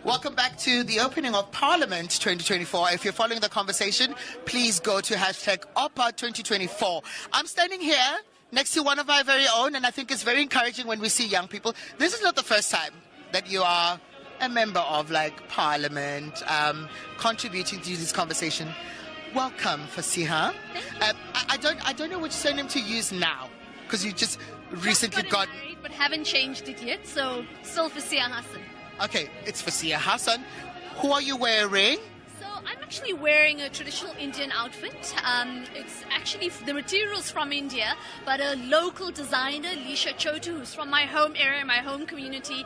Welcome back to the opening of Parliament 2024. If you're following the conversation, please go to #OPA 2024. I'm standing here next to one of my very own, and I think it's very encouraging when we see young people. This is not the first time that you are a member of Parliament, contributing to this conversation. Welcome, Fasiha. I don't know which surname to use now, because you just recently got married, but haven't changed it yet, so still Fasiha Hassan. Okay, it's Fasiha Hassan. Who are you wearing? So I'm actually wearing a traditional Indian outfit. It's actually the materials from India, but a local designer, Lisha Chotu, who's from my home area, my home community,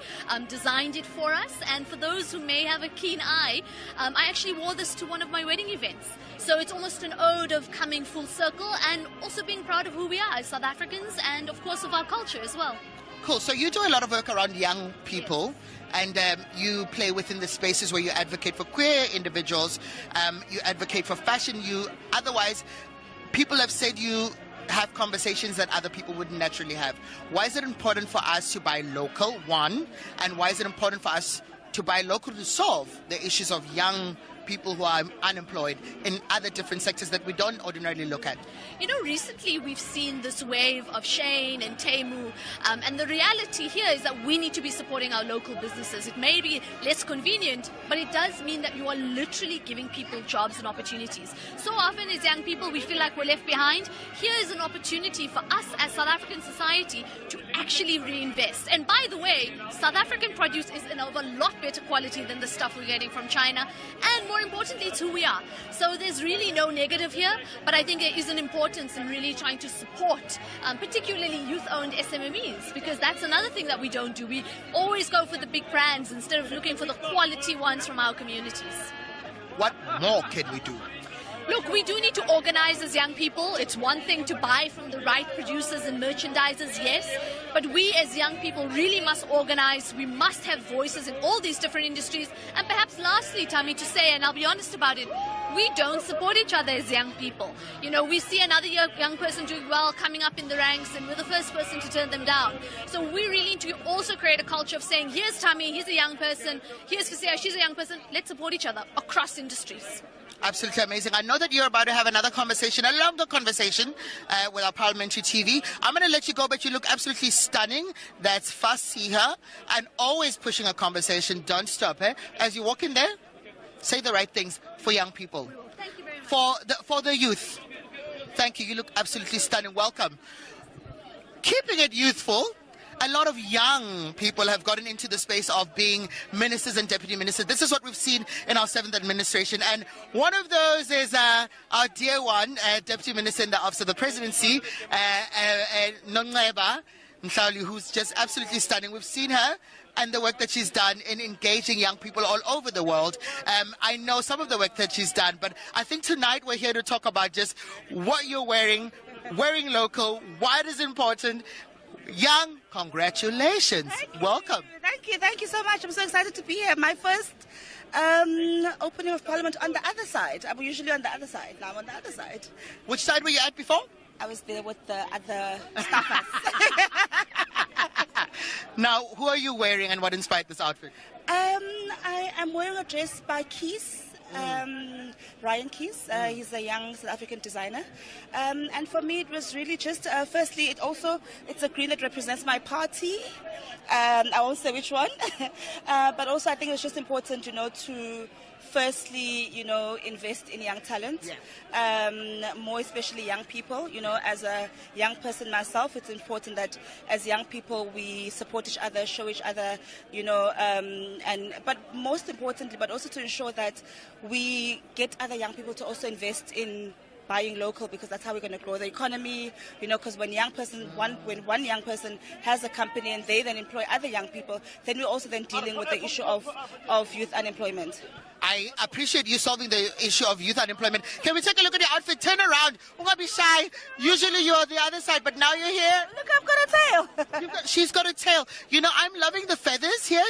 designed it for us. And for those who may have a keen eye, I actually wore this to one of my wedding events. So it's almost an ode of coming full circle and also being proud of who we are as South Africans and, of course, of our culture as well. Cool. So you do a lot of work around young people, and you play within the spaces where you advocate for queer individuals, you advocate for fashion. Otherwise, people have said you have conversations that other people wouldn't naturally have. Why is it important for us to buy local, one, and why is it important for us to buy local to solve the issues of young people who are unemployed in other different sectors that we don't ordinarily look at? You know, recently we've seen this wave of Shane and Temu, and the reality here is that we need to be supporting our local businesses. It may be less convenient, but it does mean that you are literally giving people jobs and opportunities. So often as young people we feel like we're left behind. Here is an opportunity for us as South African society to actually reinvest. And by the way, South African produce is of a lot better quality than the stuff we're getting from China, and more importantly, it's who we are. So there's really no negative here, but I think there is an importance in really trying to support, particularly youth-owned SMMEs, because that's another thing that we don't do. We always go for the big brands instead of looking for the quality ones from our communities. What more can we do? Look, we do need to organize as young people. It's one thing to buy from the right producers and merchandisers, yes, but we as young people really must organize. We must have voices in all these different industries. And perhaps lastly, Tammy, to say, and I'll be honest about it, we don't support each other as young people. You know, we see another young person doing well, coming up in the ranks, and we're the first person to turn them down. So we really need to also create a culture of saying, here's Tammy, he's a young person, here's Fasiha, she's a young person. Let's support each other across industries. Absolutely amazing. I know that you're about to have another conversation, a longer conversation with our parliamentary TV. I'm going to let you go, but you look absolutely stunning. That's Fasiha, and always pushing a conversation. Don't stop, eh? As you walk in there, say the right things for young people. Thank you very much. For the youth. Thank you. You look absolutely stunning. Welcome. Keeping it youthful. A lot of young people have gotten into the space of being ministers and deputy ministers. This is what we've seen in our 7th administration. And one of those is our dear one, Deputy Minister in the Office of the Presidency, Nonqeba Mhlawuli, who's just absolutely stunning. We've seen her and the work that she's done in engaging young people all over the world. I know some of the work that she's done, but I think tonight we're here to talk about just what you're wearing local, why it is important. Young, congratulations. Welcome. Thank you so much. I'm so excited to be here. My first opening of Parliament on the other side. I'm usually on the other side. Now I'm on the other side. Which side were you at before? I was there with the other staffers. Now, who are you wearing and what inspired this outfit? I am wearing a dress by Keys. Ryan Keys, he's a young South African designer, and for me it was really just firstly it's a green that represents my party. I won't say which one, but also I think it's just important, you know, to firstly, invest in young talent, more especially young people. As a young person myself, it's important that as young people we support each other, show each other, but most importantly, but also to ensure that we get other young people to also invest in buying local, because that's how we're going to grow the economy. Because when one young person has a company and they then employ other young people, then we're also then dealing with the issue of youth unemployment. I appreciate you solving the issue of youth unemployment. Can we take a look at your outfit? Turn around. Don't be shy. Usually you're the other side, but now you're here. Look, I've got a tail. She's got a tail. I'm loving the feathers here.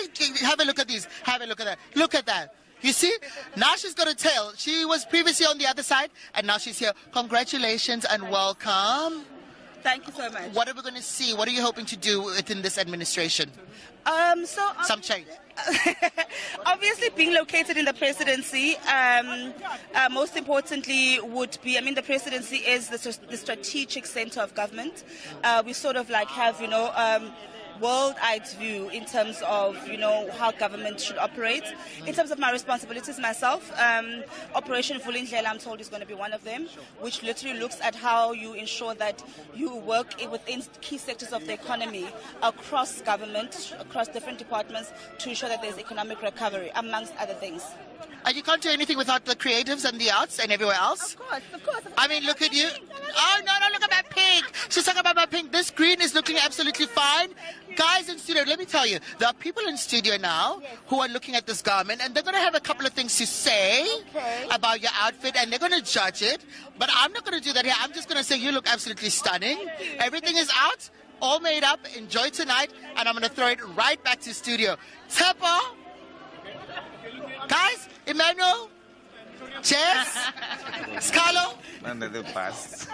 Have a look at these. Have a look at that. Look at that. You see? Now she's got a tail. She was previously on the other side, and now she's here. Congratulations and welcome. Thank you so much. What are we going to see? What are you hoping to do within this administration? Some change. Obviously, being located in the presidency, most importantly would be, the presidency is the strategic center of government. We sort of have, world-eyed view in terms of, how government should operate. In terms of my responsibilities myself, Operation Vulindlela, I'm told, is going to be one of them, which literally looks at how you ensure that you work within key sectors of the economy across government, across different departments, to ensure that there's economic recovery, amongst other things. And you can't do anything without the creatives and the arts and everywhere else? Of course. Look at you. Oh, no, look at my pink. She's talking about my pink. This green is looking absolutely fine. Guys in studio, let me tell you, there are people in studio now who are looking at this garment, and they're going to have a couple of things to say about your outfit, and they're going to judge it. But I'm not going to do that here. I'm just going to say you look absolutely stunning. Everything is out, all made up. Enjoy tonight, and I'm going to throw it right back to studio. Tepa. Guys, Emmanuel, Jess, Scalo. Under the bus.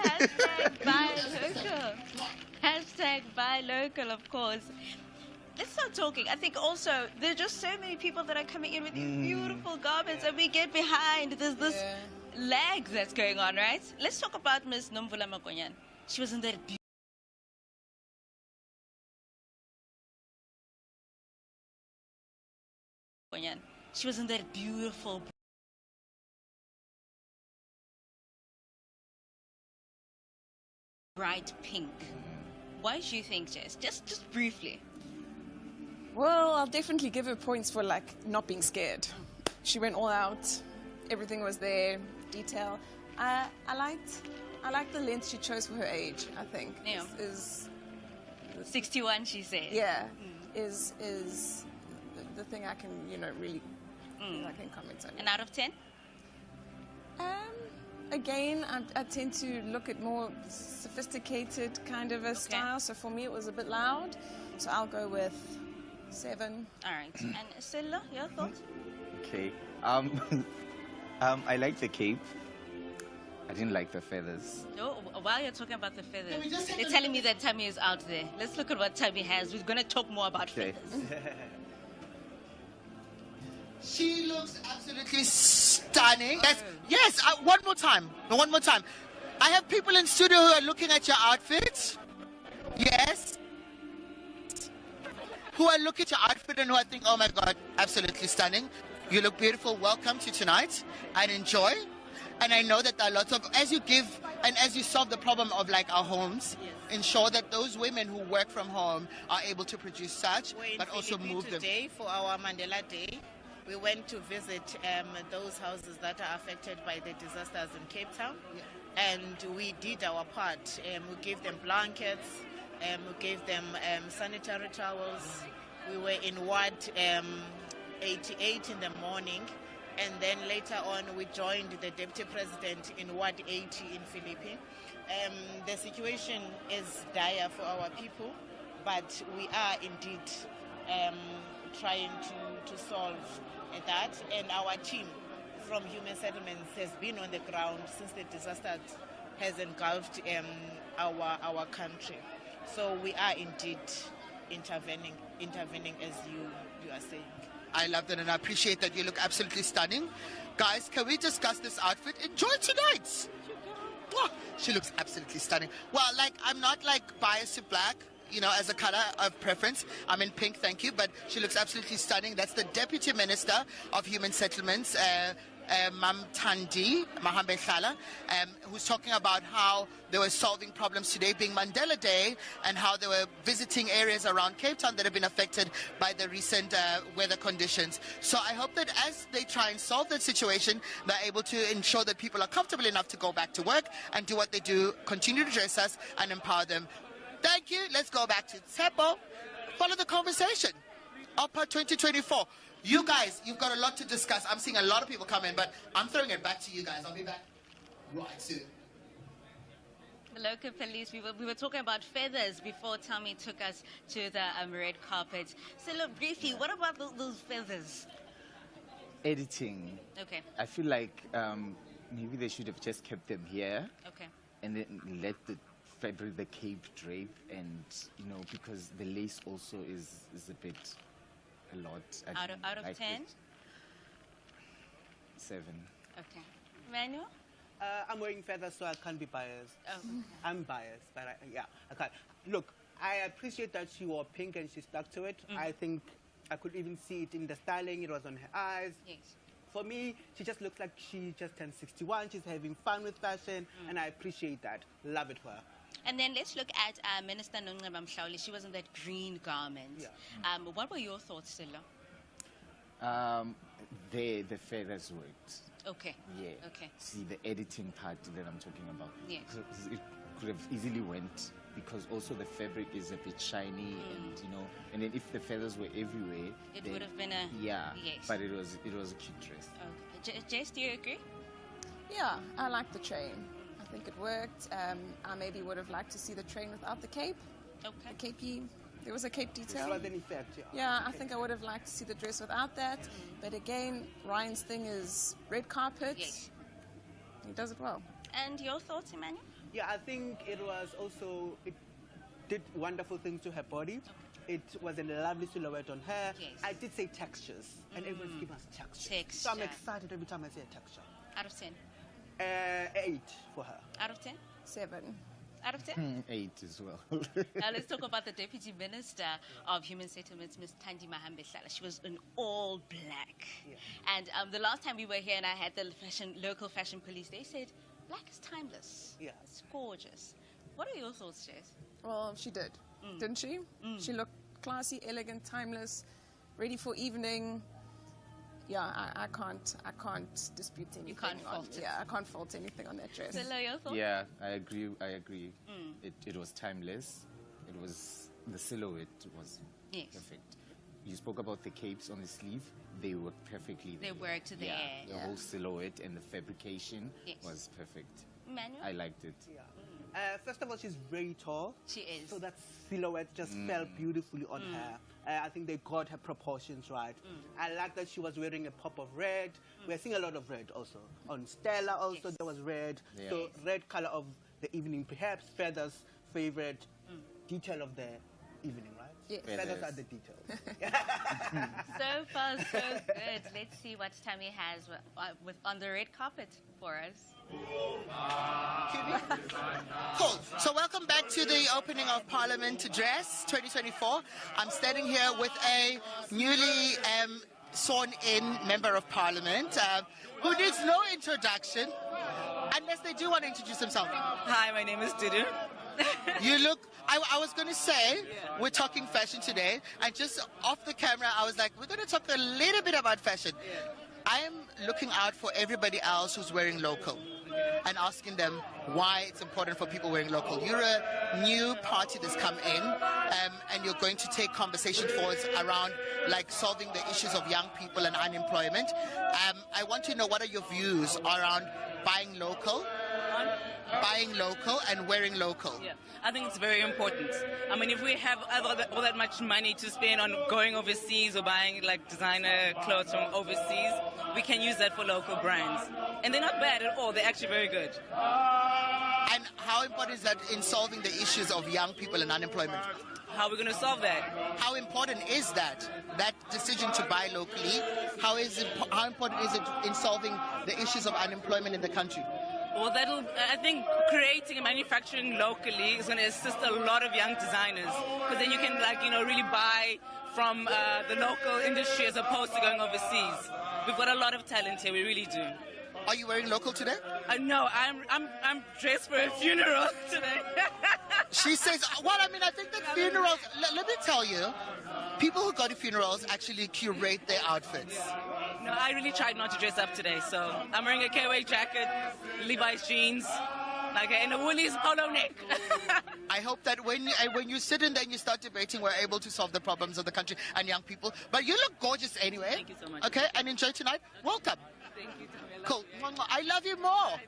Hashtag buy local, of course. Let's start talking. I think also there are just so many people that are coming in with these beautiful garments, and we get behind. There's this lag that's going on, right? Let's talk about Ms. Nomvula Makonyan. She was in that beautiful bright pink. Why do you think, Jess? Just briefly. Well, I'll definitely give her points for not being scared. She went all out. Everything was there. Detail. I liked the length she chose for her age. I think. Yeah. Is 61, she said. Yeah. Is the thing I can really I can comment on. And out of 10? Again, I tend to look at more sophisticated kind of a style. So for me, it was a bit loud. So I'll go with 7. All right. And Stella, your thoughts? Okay. I like the cape. I didn't like the feathers. No, while you're talking about the feathers, they're telling me that Tammy is out there. Let's look at what Tammy has. We're going to talk more about feathers. She looks absolutely stunning. Yes. One more time. I have people in studio who are looking at your outfit. Yes. Who are looking at your outfit and who I think, oh my God, absolutely stunning. You look beautiful. Welcome to tonight and enjoy. And I know that there are lots of, as you give and as you solve the problem of our homes, ensure that those women who work from home are able to produce such, but also move them. Today for our Mandela Day, we went to visit those houses that are affected by the disasters in Cape Town, and we did our part. We gave them blankets, we gave them sanitary towels. We were in Ward 88 in the morning, and then later on we joined the Deputy President in Ward 80 in Philippi. The situation is dire for our people, but we are indeed trying to solve that, and our team from Human Settlements has been on the ground since the disaster has engulfed our country. So we are indeed intervening as you are saying. I love that, and I appreciate that. You look absolutely stunning. Guys, can we discuss this outfit? Enjoy tonight. Oh, she looks absolutely stunning. Well, I'm not biased to black. as a color of preference. I'm in pink, thank you, but she looks absolutely stunning. That's the Deputy Minister of Human Settlements, Mamthandi Mahambehlala, who's talking about how they were solving problems today, being Mandela Day, and how they were visiting areas around Cape Town that have been affected by the recent weather conditions. So I hope that as they try and solve that situation, they're able to ensure that people are comfortable enough to go back to work and do what they do, continue to dress us and empower them. Thank you. Let's go back to Tsepo. Follow the conversation. Upper 2024. You guys, you've got a lot to discuss. I'm seeing a lot of people come in, but I'm throwing it back to you guys. I'll be back right soon. The local police, we were talking about feathers before Tommy took us to the red carpet. So look, briefly, what about those feathers? Editing. Okay. I feel like maybe they should have just kept them here. Okay. And then let the fabric, the cape drape, and because the lace also is a bit a lot. Out of 10? 7. Okay. Manuel? I'm wearing feathers, so I can't be biased. Oh, okay. I'm biased, but I can't. Look, I appreciate that she wore pink and she stuck to it. I think I could even see it in the styling. It was on her eyes. Yes. For me, she just looks like she just turned 61. She's having fun with fashion, and I appreciate that. Love it for her. And then let's look at Minister Nongceba Mhlawuli. She was in that green garment. Yeah. What were your thoughts, Silo? The feathers worked. Okay. Yeah. Okay. See, the editing part that I'm talking about. Yes. It could have easily went, because also the fabric is a bit shiny, and then if the feathers were everywhere, It would have been a... Yeah. Yes. But it was a cute dress. Okay. Jess, do you agree? Yeah, I like the train. I think it worked. I maybe would have liked to see the train without the cape. Okay. The capey. There was a cape detail. It's not an effect, yeah. Yeah, I think I would have liked to see the dress without that. But again, Ryan's thing is red carpet. Yes. He does it well. And your thoughts, Emmanuel? Yeah, I think it did wonderful things to her body. Okay. It was a lovely silhouette on her. Yes. I did say textures, and everyone's giving us textures. Texture. So I'm excited every time I say a texture. Out of 10? 8 for her. Out of 10? 7. Out of 10? 8 as well. Now let's talk about the Deputy Minister of Human Settlements, Ms. Thandi Mahambehlala. She was in all black. Yeah. And the last time we were here and I had the local fashion police, they said, black is timeless. Yeah. It's gorgeous. What are your thoughts, Jess? Well, she did, didn't she? She looked classy, elegant, timeless, ready for evening. Yeah, I can't dispute anything. You can't fault it. Yeah, I can't fault anything on that dress. Zilla, your thoughts? Yeah, I agree. It was timeless. It was, the silhouette was perfect. You spoke about the capes on the sleeve. They worked perfectly. They worked there. The whole silhouette and the fabrication was perfect. Manuel? I liked it. Yeah. First of all, she's very tall. She is. So that silhouette just fell beautifully on her. I think they got her proportions right. I like that she was wearing a pop of red. We're seeing a lot of red also. On Stella also there was red. Yeah. So red color of the evening. Perhaps feathers' favorite detail of the evening, right? Yes. Feathers are the details. So far, so good. Let's see what Tammy has on the red carpet for us. Cool. So welcome back to the opening of Parliament Dress 2024. I'm standing here with a newly sworn-in member of Parliament who needs no introduction, unless they do want to introduce themselves. Hi, my name is Dudu. You look... I was going to say, we're talking fashion today, and just off the camera, I was like, we're going to talk a little bit about fashion. I am looking out for everybody else who's wearing local and asking them why it's important for people wearing local. You're a new party that's come in, and you're going to take conversation forwards around like solving the issues of young people and unemployment. I want to know, what are your views around buying local and wearing local? Yeah, I think it's very important. I mean, if we have all that much money to spend on going overseas or buying like designer clothes from overseas, we can use that for local brands. And they're not bad at all, they're actually very good. And how important is that in solving the issues of young people and unemployment? How are we going to solve that? How important is that decision to buy locally? How important is it in solving the issues of unemployment in the country? Well, I think creating and manufacturing locally is going to assist a lot of young designers, because then you can, really buy from the local industry as opposed to going overseas. We've got a lot of talent here, we really do. Are you wearing local today? No, I'm dressed for a funeral today. She says, well, I think that funerals, let me tell you, people who go to funerals actually curate their outfits. No, I really tried not to dress up today, so I'm wearing a KOA jacket, Levi's jeans, and a Woolies polo neck. I hope that when you sit in there and you start debating, we're able to solve the problems of the country and young people. But you look gorgeous anyway. Thank you so much. Okay, and enjoy tonight. Welcome. Thank you. Cool. I love you more.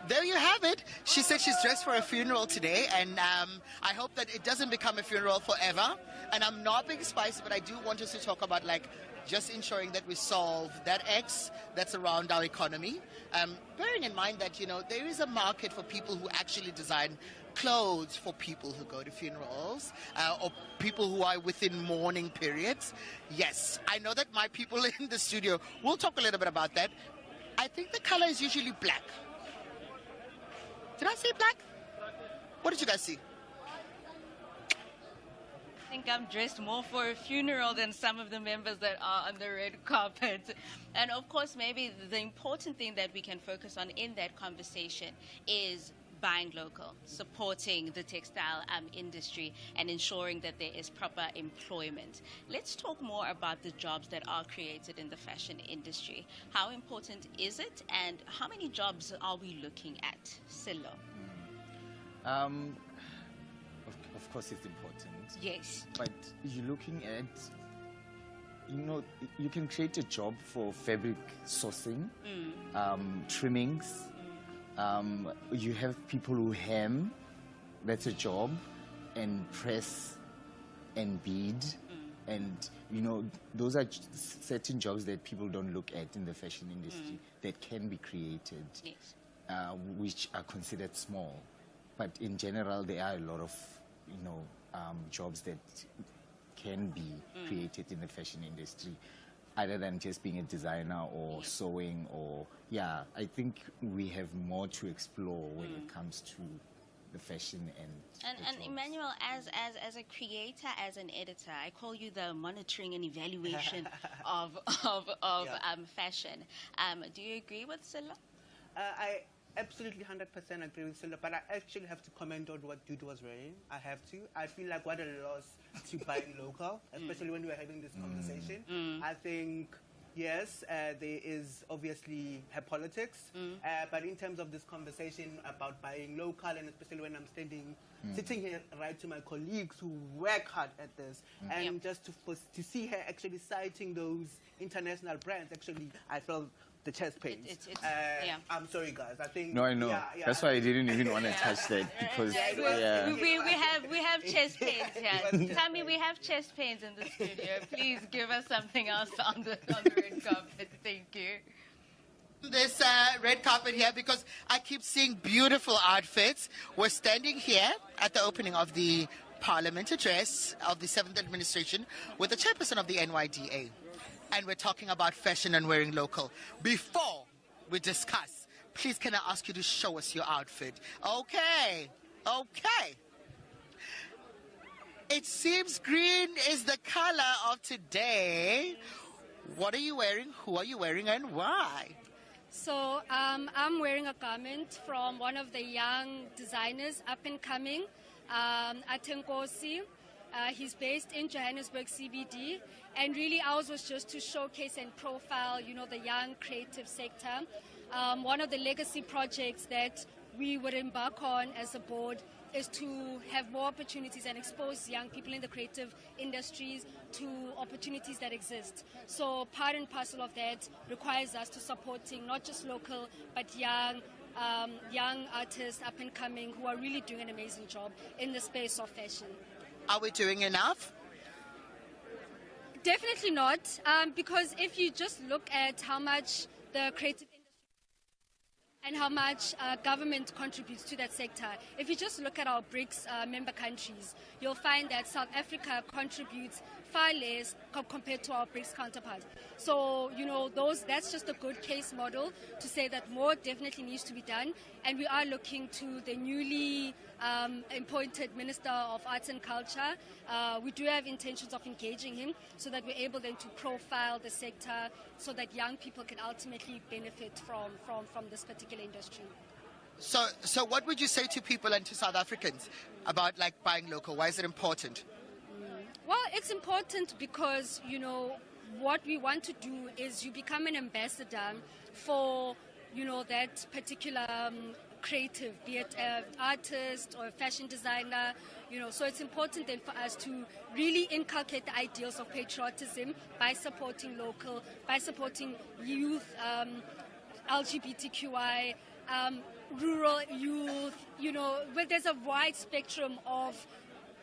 There you have it. She said she's dressed for a funeral today, and I hope that it doesn't become a funeral forever. And I'm not being spicy, but I do want us to talk about just ensuring that we solve that X that's around our economy. Bearing in mind that, there is a market for people who actually design clothes for people who go to funerals or people who are within mourning periods. Yes, I know that my people in the studio will talk a little bit about that. I think the color is usually black. Did I say black? What did you guys see? I think I'm dressed more for a funeral than some of the members that are on the red carpet. And of course, maybe the important thing that we can focus on in that conversation is buying local, supporting the textile industry, and ensuring that there is proper employment. Let's talk more about the jobs that are created in the fashion industry. How important is it, and how many jobs are we looking at? Silo. Of course it's important. Yes. But you're looking at, you can create a job for fabric sourcing, trimmings. You have people who hem, that's a job, and press and bead. And, those are certain jobs that people don't look at in the fashion industry that can be created, yes. Which are considered small. But in general, there are a lot of, jobs that can be created in the fashion industry, other than just being a designer or sewing or, I think we have more to explore when it comes to the fashion and Emmanuel, as a creator, as an editor, I call you the monitoring and evaluation of fashion. Do you agree with Silo? I absolutely 100% agree with Silo, but I actually have to comment on what Dude was wearing. I have to. I feel like what a loss to buy local, especially when we're having this conversation. I think, yes, there is obviously her politics, but in terms of this conversation about buying local, and especially when I'm sitting here right to my colleagues who work hard at this, and just to see her actually citing those international brands, actually, I felt the chest pains. I'm sorry, guys. I think. No, I know. That's why I didn't even want to touch that, because we have chest pains here. Tammy, we have chest pains in the studio. Please give us something else on the red carpet. Thank you. This red carpet here, because I keep seeing beautiful outfits. We're standing here at the opening of the Parliament address of the 7th administration with the chairperson of the NYDA. And we're talking about fashion and wearing local. Before we discuss, please can I ask you to show us your outfit? Okay. It seems green is the color of today. What are you wearing? Who are you wearing, and why? So I'm wearing a garment from one of the young designers up and coming, Atenkosi. He's based in Johannesburg CBD, and really ours was just to showcase and profile, the young creative sector. One of the legacy projects that we would embark on as a board is to have more opportunities and expose young people in the creative industries to opportunities that exist. So part and parcel of that requires us to supporting not just local, but young artists up and coming who are really doing an amazing job in the space of fashion. Are we doing enough? Definitely not, because if you just look at how much the creative industry and how much government contributes to that sector. If you just look at our BRICS member countries, you'll find that South Africa contributes far less compared to our BRICS counterpart. So, that's just a good case model to say that more definitely needs to be done. And we are looking to the newly appointed Minister of Arts and Culture. We do have intentions of engaging him so that we're able then to profile the sector so that young people can ultimately benefit from this particular industry. So what would you say to people and to South Africans about buying local? Why is it important? Well, it's important because, what we want to do is you become an ambassador for, that particular creative, be it an artist or a fashion designer, so it's important then for us to really inculcate the ideals of patriotism by supporting local, by supporting youth, LGBTQI, rural youth, where there's a wide spectrum of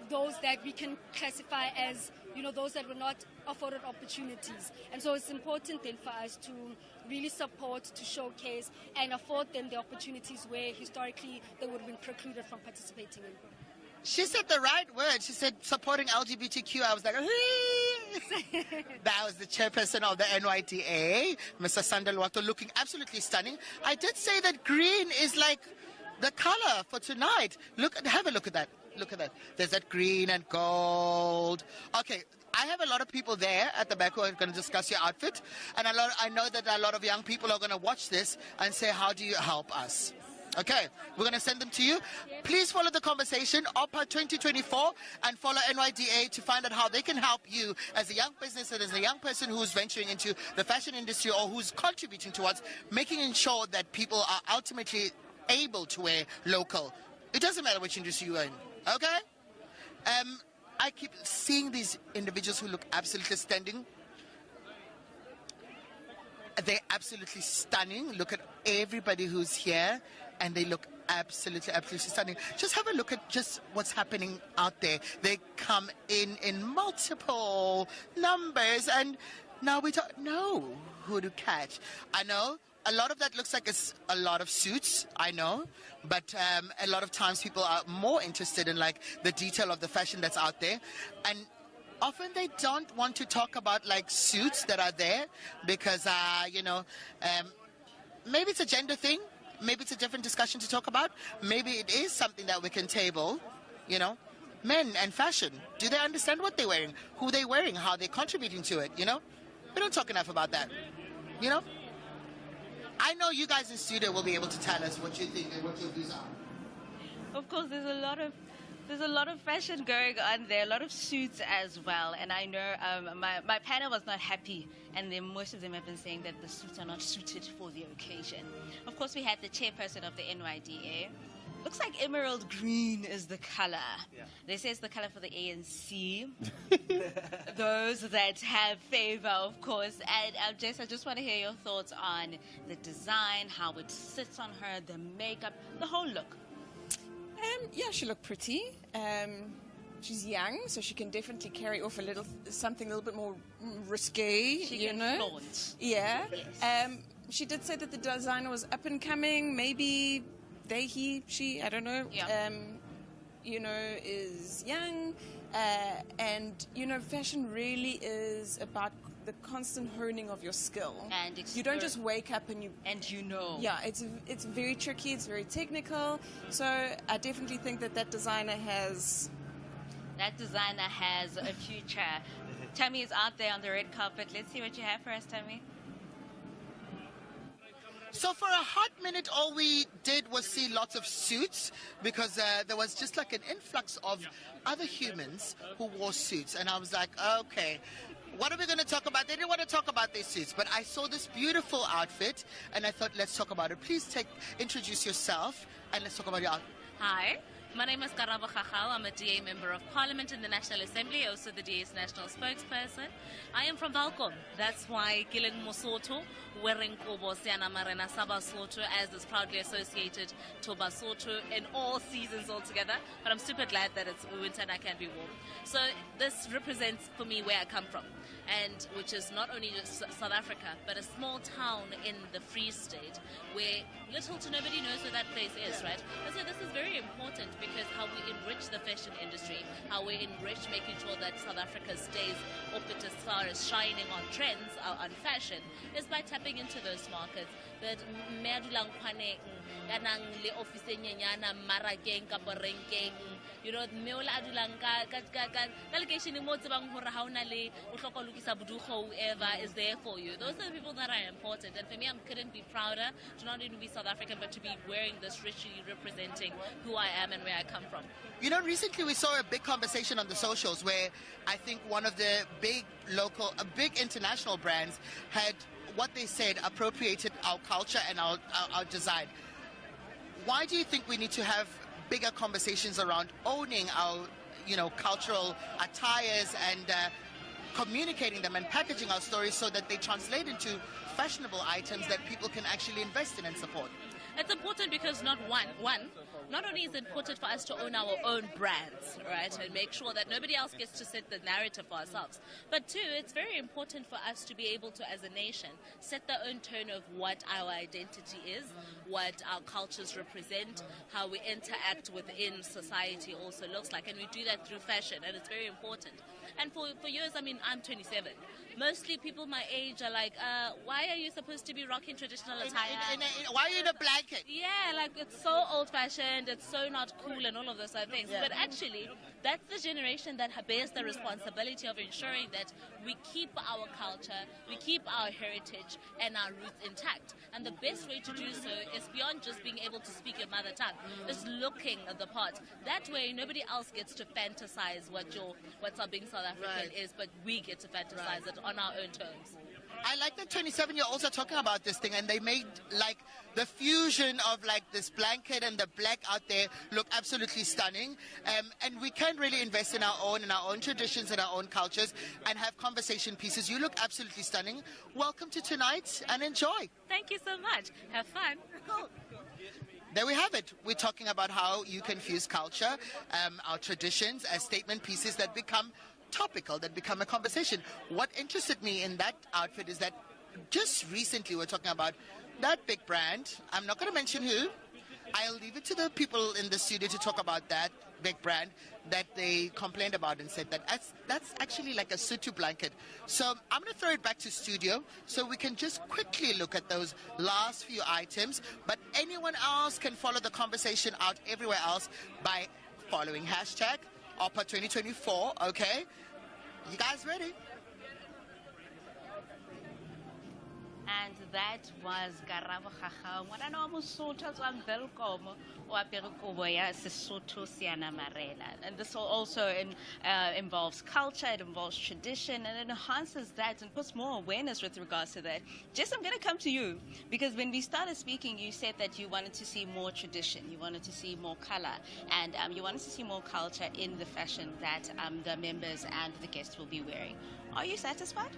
those that we can classify as, those that were not afforded opportunities. And so it's important then for us to really support, to showcase, and afford them the opportunities where historically they would have been precluded from participating in. She said the right word. She said supporting LGBTQ. I was like, that was the chairperson of the NYDA, Mr. Sandal Wato, looking absolutely stunning. I did say that green is like the color for tonight. Have a look at that. Look at that. There's that green and gold. Okay, I have a lot of people there at the back who are going to discuss your outfit. And I know that a lot of young people are going to watch this and say, how do you help us? Okay, we're going to send them to you. Please follow the conversation, OPA 2024, and follow NYDA to find out how they can help you as a young business and as a young person who's venturing into the fashion industry or who's contributing towards making sure that people are ultimately able to wear local. It doesn't matter which industry you're in, okay? I keep seeing these individuals who look absolutely stunning. They're absolutely stunning. Look at everybody who's here, and they look absolutely stunning. Just have a look at just what's happening out there. They come in multiple numbers, and now we don't know who to catch. I know a lot of that looks like it's a lot of suits, I know, but a lot of times people are more interested in the detail of the fashion that's out there, and often they don't want to talk about suits that are there because maybe it's a gender thing, maybe it's a different discussion to talk about, maybe it is something that we can table, men and fashion. Do they understand what they're wearing, who they're wearing, how they're contributing to it? We don't talk enough about that. I know you guys in studio will be able to tell us what you think and what your views are. Of course, there's a lot of fashion going on there, a lot of suits as well. And I know my panel was not happy, and then most of them have been saying that the suits are not suited for the occasion. Of course, we had the chairperson of the NYDA. Looks like emerald green is the color. Yeah. They say it's the color for the ANC. Those that have favor, of course. And Jess, I just want to hear your thoughts on the design, how it sits on her, the makeup, the whole look. Yeah, she looked pretty. She's young, so she can definitely carry off something a little bit more risque. She can flaunt. Yeah. Yes. She did say that the designer was up and coming. Maybe she, I don't know. Yeah. Is young, and fashion really is about the constant honing of your skill. And you don't just wake up and Yeah, it's very tricky. It's very technical. So I definitely think that designer has. That designer has a future. Tammy is out there on the red carpet. Let's see what you have for us, Tammy. So for a hot minute, all we did was see lots of suits because there was just an influx of other humans who wore suits. And I was like, okay, what are we going to talk about? They didn't want to talk about their suits, but I saw this beautiful outfit and I thought, let's talk about it. Please introduce yourself and let's talk about your outfit. Hi. My name is Karabo Khachao. I'm a DA Member of Parliament in the National Assembly, also the DA's national spokesperson. I am from Valcom. That's why Kileng Mosotho, wearing Kobo Siana Marena Sabasotho, as is proudly associated to Basotho in all seasons altogether. But I'm super glad that it's winter and I can be warm. So this represents for me where I come from, and which is not only just South Africa, but a small town in the Free State where little to nobody knows where that place is, right? And so this is very important because how we enrich the fashion industry, how we enrich making sure that South Africa stays up as far as shining on trends, on fashion, is by tapping into those markets. That meadulang kwane kanang le office nyenyana marakeng kapa renkeng, you know, meola adulang ka location mo tsebang hore ha ona le o hloka lokisa budugo, whoever is there for you. Those are the people that are important, and for me, I couldn't be prouder to not only be South African but to be wearing this richly representing who I am and where I come from. You know, recently we saw a big conversation on the socials where I think one of the big international brands had what they said appropriated our culture and our design. Why do you think we need to have bigger conversations around owning our, you know, cultural attires and communicating them and packaging our stories so that they translate into fashionable items that people can actually invest in and support? It's important because not only is it important for us to own our own brands, right, and make sure that nobody else gets to set the narrative for ourselves, but two, it's very important for us to be able to, as a nation, set the own tone of what our identity is, what our cultures represent, how we interact within society also looks like, and we do that through fashion, and it's very important. And for years, I mean, I'm 27. Mostly people my age are like, why are you supposed to be rocking traditional attire? Why are you in a blanket? Yeah, like it's so old-fashioned, it's so not cool and all of those other things. Yeah. But actually, that's the generation that bears the responsibility of ensuring that we keep our culture, we keep our heritage and our roots intact. And the best way to do so is beyond just being able to speak your mother tongue, is looking at the part. That way, nobody else gets to fantasize what being South African is, but we get to fantasize it on our own terms. I like that 27, you're also talking about this thing, and they made like the fusion of like this blanket and the black out there look absolutely stunning. And we can really invest in our own traditions and our own cultures and have conversation pieces. You look absolutely stunning. Welcome to tonight and enjoy. Thank you so much. Have fun. There we have it. We're talking about how you can fuse culture, our traditions as statement pieces that become topical, that become a conversation. What interested me in that outfit is that just recently we're talking about that big brand. I'm not going to mention who. I'll leave it to the people in the studio to talk about that big brand that they complained about and said that that's actually like a Sutu blanket. So I'm going to throw it back to studio so we can just quickly look at those last few items. But anyone else can follow the conversation out everywhere else by following hashtag OPA2024, okay? You guys ready? And that was Karabo Khachao. Ngwana wa Mosotho tswang Welkom o apere kobo ya Sesotho Siana Marena. And this also involves culture, it involves tradition, and it enhances that and puts more awareness with regards to that. Jess, I'm going to come to you because when we started speaking, you said that you wanted to see more tradition, you wanted to see more color, and you wanted to see more culture in the fashion that the members and the guests will be wearing. Are you satisfied?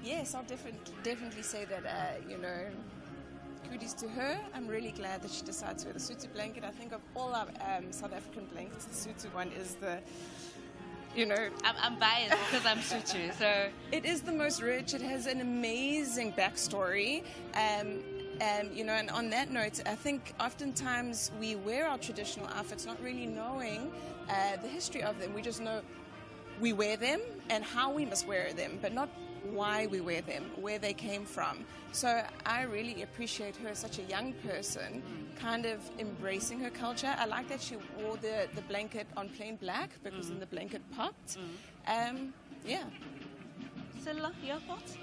Yes, I'll definitely say that, you know, kudos to her. I'm really glad that she decided to wear the Sutu blanket. I think of all our South African blankets, the Sutu one is the, you know... I'm biased because I'm Sutu, so... It is the most rich. It has an amazing backstory. You know, and on that note, I think oftentimes we wear our traditional outfits not really knowing the history of them. We just know we wear them and how we must wear them, but not why we wear them, where they came from. So I really appreciate her, such a young person, kind of embracing her culture. I like that she wore the blanket on plain black because then the blanket popped. Yeah. Silla, your thoughts?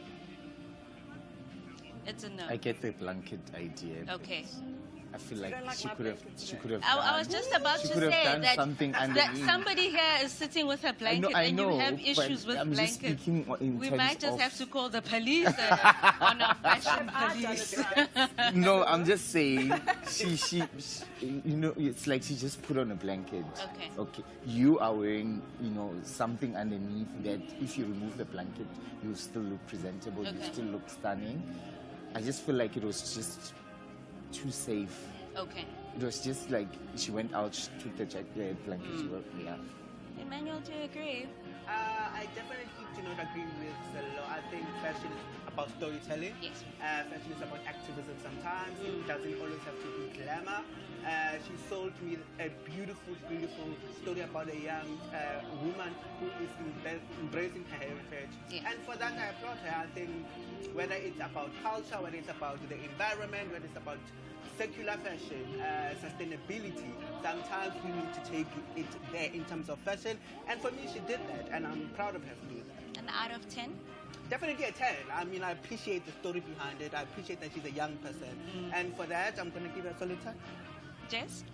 It's a no. I get the blanket idea. Okay. I feel like she could have I was just about to say done that, something that underneath. somebody here is sitting with a blanket I and know, you have but issues with I'm just blankets. speaking in We terms might just of- have to call the police on our fashion police. No, I'm just saying, she, you know, it's like she just put on a blanket. Okay. Okay. You are wearing, you know, something underneath that if you remove the blanket, you still look presentable, you Okay. still look stunning. I just feel like it was just too safe. Okay. It was just like she went out, she took the blanket, she went, yeah. Emmanuel, do you agree? I definitely do not agree with Sello. I think fashion is about storytelling. Yes. Fashion is about activism sometimes. It doesn't always have to be glamour. She sold me a beautiful, beautiful story about a young woman who is embracing her heritage. Yes. And for that, I applaud her. I think whether it's about culture, whether it's about the environment, whether it's about secular fashion, sustainability, sometimes we need to take it there in terms of fashion. And for me, she did that, and I'm proud of her for doing that. An out of 10? Definitely a 10. I mean, I appreciate the story behind it. I appreciate that she's a young person. And for that, I'm going to give her a solid 10. Jess?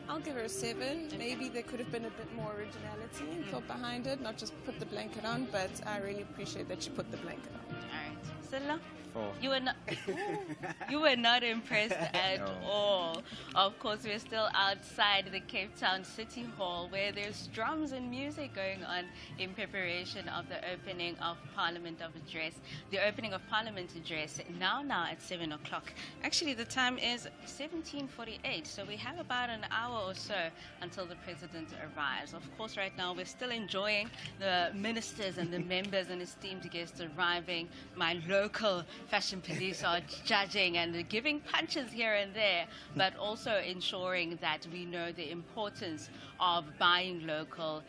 I'll give her a 7. Maybe there could have been a bit more originality and thought behind it, not just put the blanket on, but I really appreciate that she put the blanket on. All right. Silla? 4. You were not impressed at all. Of course, we're still outside the Cape Town City Hall where there's drums and music going on in preparation of the opening of Parliament Address. The opening of Parliament Address now at 7 o'clock. Actually, the time is 17:48, so we have about an hour or so until the President arrives. Of course, right now we're still enjoying the ministers and the members and esteemed guests arriving. My local fashion police are judging and giving punches here and there, but also ensuring that we know the importance of buying local,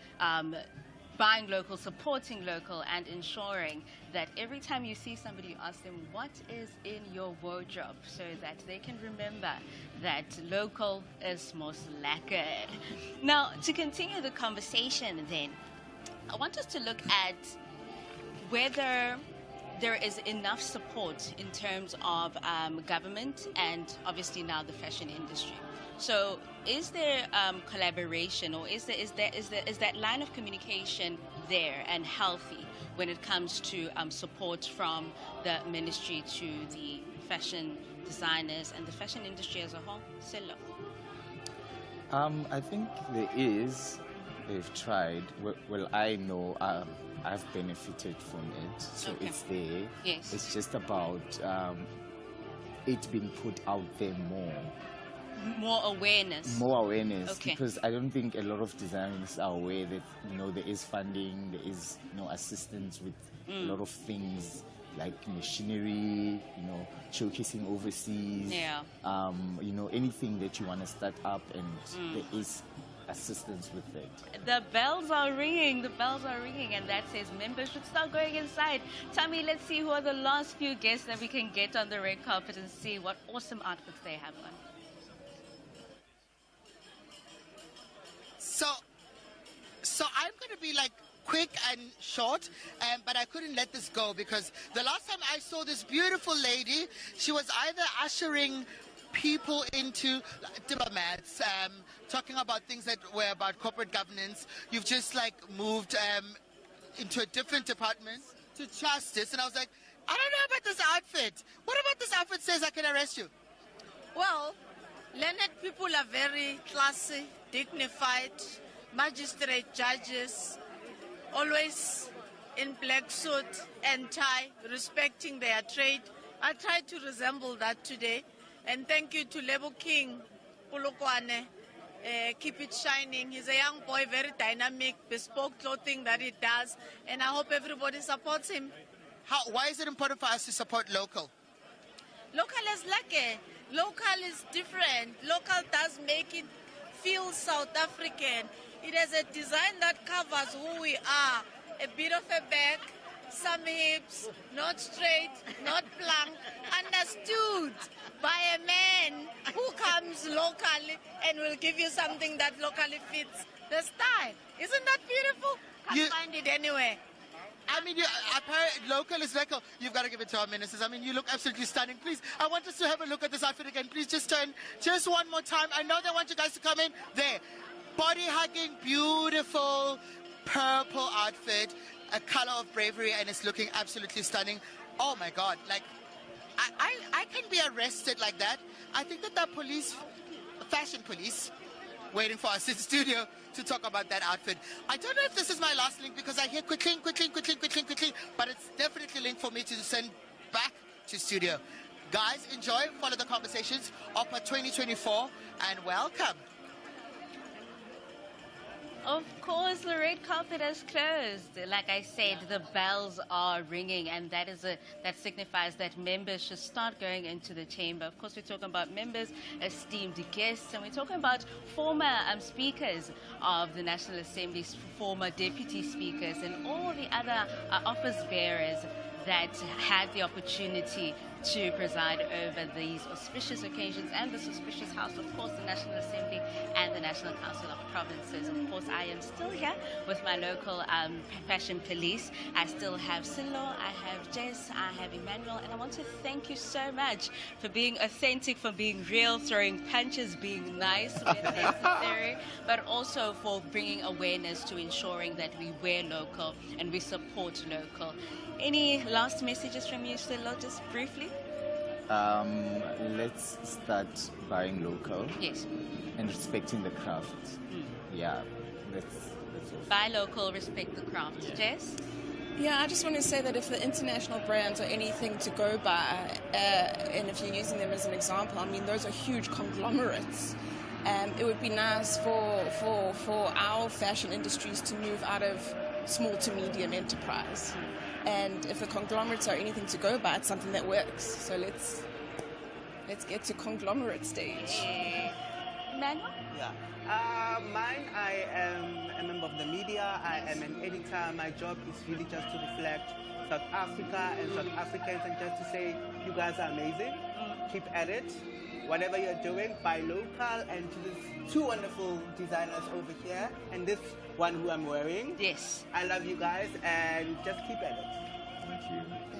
supporting local, and ensuring that every time you see somebody, you ask them what is in your wardrobe so that they can remember that local is most lekker. Now, to continue the conversation then, I want us to look at whether there is enough support in terms of government and obviously now the fashion industry. So, is there collaboration, or is that line of communication there and healthy when it comes to support from the ministry to the fashion designers and the fashion industry as a whole? Silo. I think there is. They've tried. Well, I know. I've benefited from it, so it's there. Yes. It's just about it being put out there more. More awareness. More awareness, Okay. because I don't think a lot of designers are aware that there is funding, there is assistance with a lot of things like machinery, showcasing overseas. Yeah. Anything that you want to start up, and there is assistance with it. The bells are ringing, and that says members should start going inside. Tammy, let's see who are the last few guests that we can get on the red carpet and see what awesome outfits they have on. So I'm going to be like quick and short, but I couldn't let this go because the last time I saw this beautiful lady, she was either ushering people into diplomats, talking about things that were about corporate governance. You've just like moved into a different department to justice, and I was like, I don't know about this outfit. What about this outfit says I can arrest you? Well, learned people are very classy, dignified, magistrate judges, always in black suit and tie, respecting their trade. I tried to resemble that today. And thank you to Lebo King, Polokwane. Keep it shining. He's a young boy, very dynamic, bespoke clothing that he does. And I hope everybody supports him. Why is it important for us to support local? Local is lucky. Local is different. Local does make it feel South African. It has a design that covers who we are. A bit of a back, some hips, not straight, not plank, understood by a man who comes locally and will give you something that locally fits the style. Isn't that beautiful? Can't find it anywhere. I mean, local is local. You've got to give it to our ministers. I mean, you look absolutely stunning. Please, I want us to have a look at this outfit again. Please just turn just one more time. I know they want you guys to come in. There. Body hugging, beautiful purple outfit, a color of bravery, and it's looking absolutely stunning. Oh my God, like, I can be arrested like that. I think that the police, fashion police, waiting for us in the studio to talk about that outfit. I don't know if this is my last link because I hear quickling, but it's definitely a link for me to send back to studio. Guys, enjoy, follow the conversations. OPA 2024, and welcome. Of course, the red carpet has closed. Like I said, the bells are ringing, and that signifies that members should start going into the chamber. Of course, we're talking about members, esteemed guests, and we're talking about former speakers of the National Assembly, former deputy speakers, and all the other office bearers that had the opportunity to preside over these auspicious occasions and this auspicious house, of course, the National Assembly and the National Council of Provinces. Of course, I am still here with my local fashion police. I still have Silo, I have Jess, I have Emmanuel, and I want to thank you so much for being authentic, for being real, throwing punches, being nice when necessary, but also for bringing awareness to ensuring that we wear local and we support local. Any last messages from you, Silo, just briefly? Let's start buying local. Yes. And respecting the craft. Yeah, that's all. Buy local, respect the craft. Yeah. Jess? Yeah, I just want to say that if the international brands are anything to go by, and if you're using them as an example, I mean, those are huge conglomerates. It would be nice for our fashion industries to move out of small to medium enterprise. And if the conglomerates are anything to go by, it's something that works. So let's get to conglomerate stage. Manuel? Yeah. Mine, I am a member of the media. I am an editor. My job is really just to reflect South Africa and South Africans and just to say, you guys are amazing. Keep at it. Whatever you're doing, buy local, and to these two wonderful designers over here, and this one who I'm wearing. Yes. I love you guys, and just keep at it.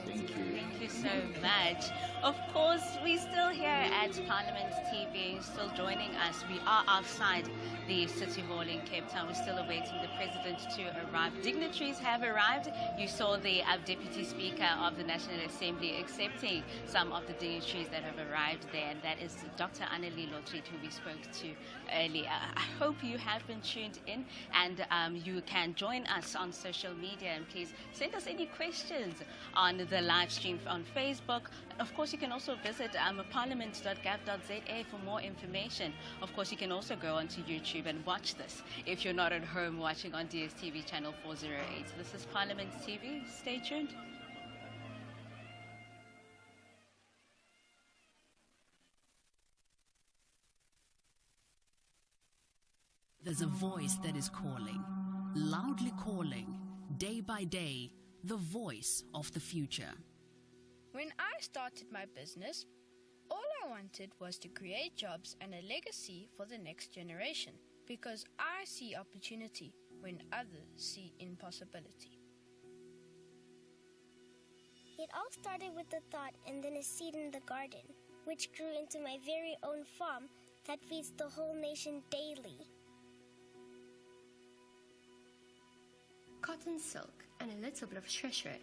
Thank you. Thank you so much. Of course, we're still here at Parliament TV, still joining us. We are outside the City Hall in Cape Town. We're still awaiting the President to arrive. Dignitaries have arrived. You saw the Deputy Speaker of the National Assembly accepting some of the dignitaries that have arrived there, and that is Dr. Annelie Lotriet, who we spoke to earlier. I hope you have been tuned in, and you can join us on social media, and please send us any questions on the live stream on Facebook. Of course, you can also visit parliament.gov.za for more information. Of course, you can also go onto YouTube and watch this if you're not at home watching on DSTV channel 408. This is Parliament TV. Stay tuned. There's a voice that is calling, loudly calling, day by day, the voice of the future. When I started my business, all I wanted was to create jobs and a legacy for the next generation, because I see opportunity when others see impossibility. It all started with a thought and then a seed in the garden, which grew into my very own farm that feeds the whole nation daily. Cotton silk and a little bit of treasure,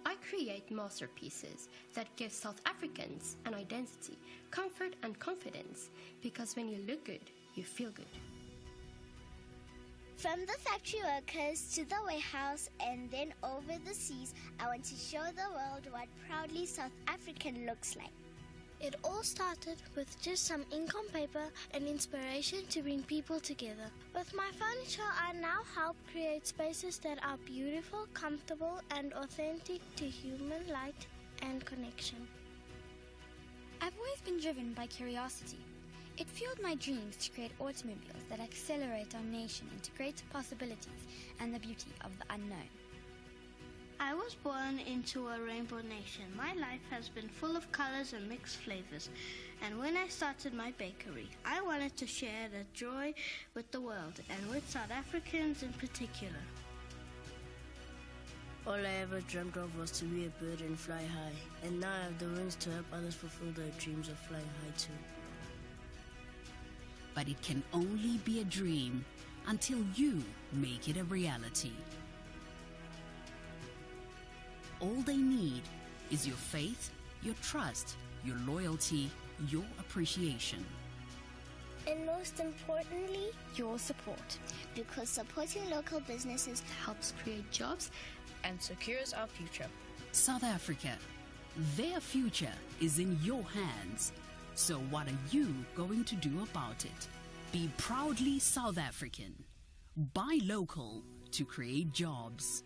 I create masterpieces that give South Africans an identity, comfort and confidence, because when you look good, you feel good. From the factory workers to the warehouse and then over the seas, I want to show the world what proudly South African looks like. It all started with just some ink on paper and inspiration to bring people together. With my furniture, I now help create spaces that are beautiful, comfortable, and authentic to human light and connection. I've always been driven by curiosity. It fueled my dreams to create automobiles that accelerate our nation into greater possibilities and the beauty of the unknown. I was born into a rainbow nation. My life has been full of colors and mixed flavors. And when I started my bakery, I wanted to share the joy with the world and with South Africans in particular. All I ever dreamt of was to be a bird and fly high. And now I have the wings to help others fulfill their dreams of flying high too. But it can only be a dream until you make it a reality. All they need is your faith, your trust, your loyalty, your appreciation. And most importantly, your support. Because supporting local businesses helps create jobs and secures our future. South Africa, their future is in your hands. So what are you going to do about it? Be proudly South African. Buy local to create jobs.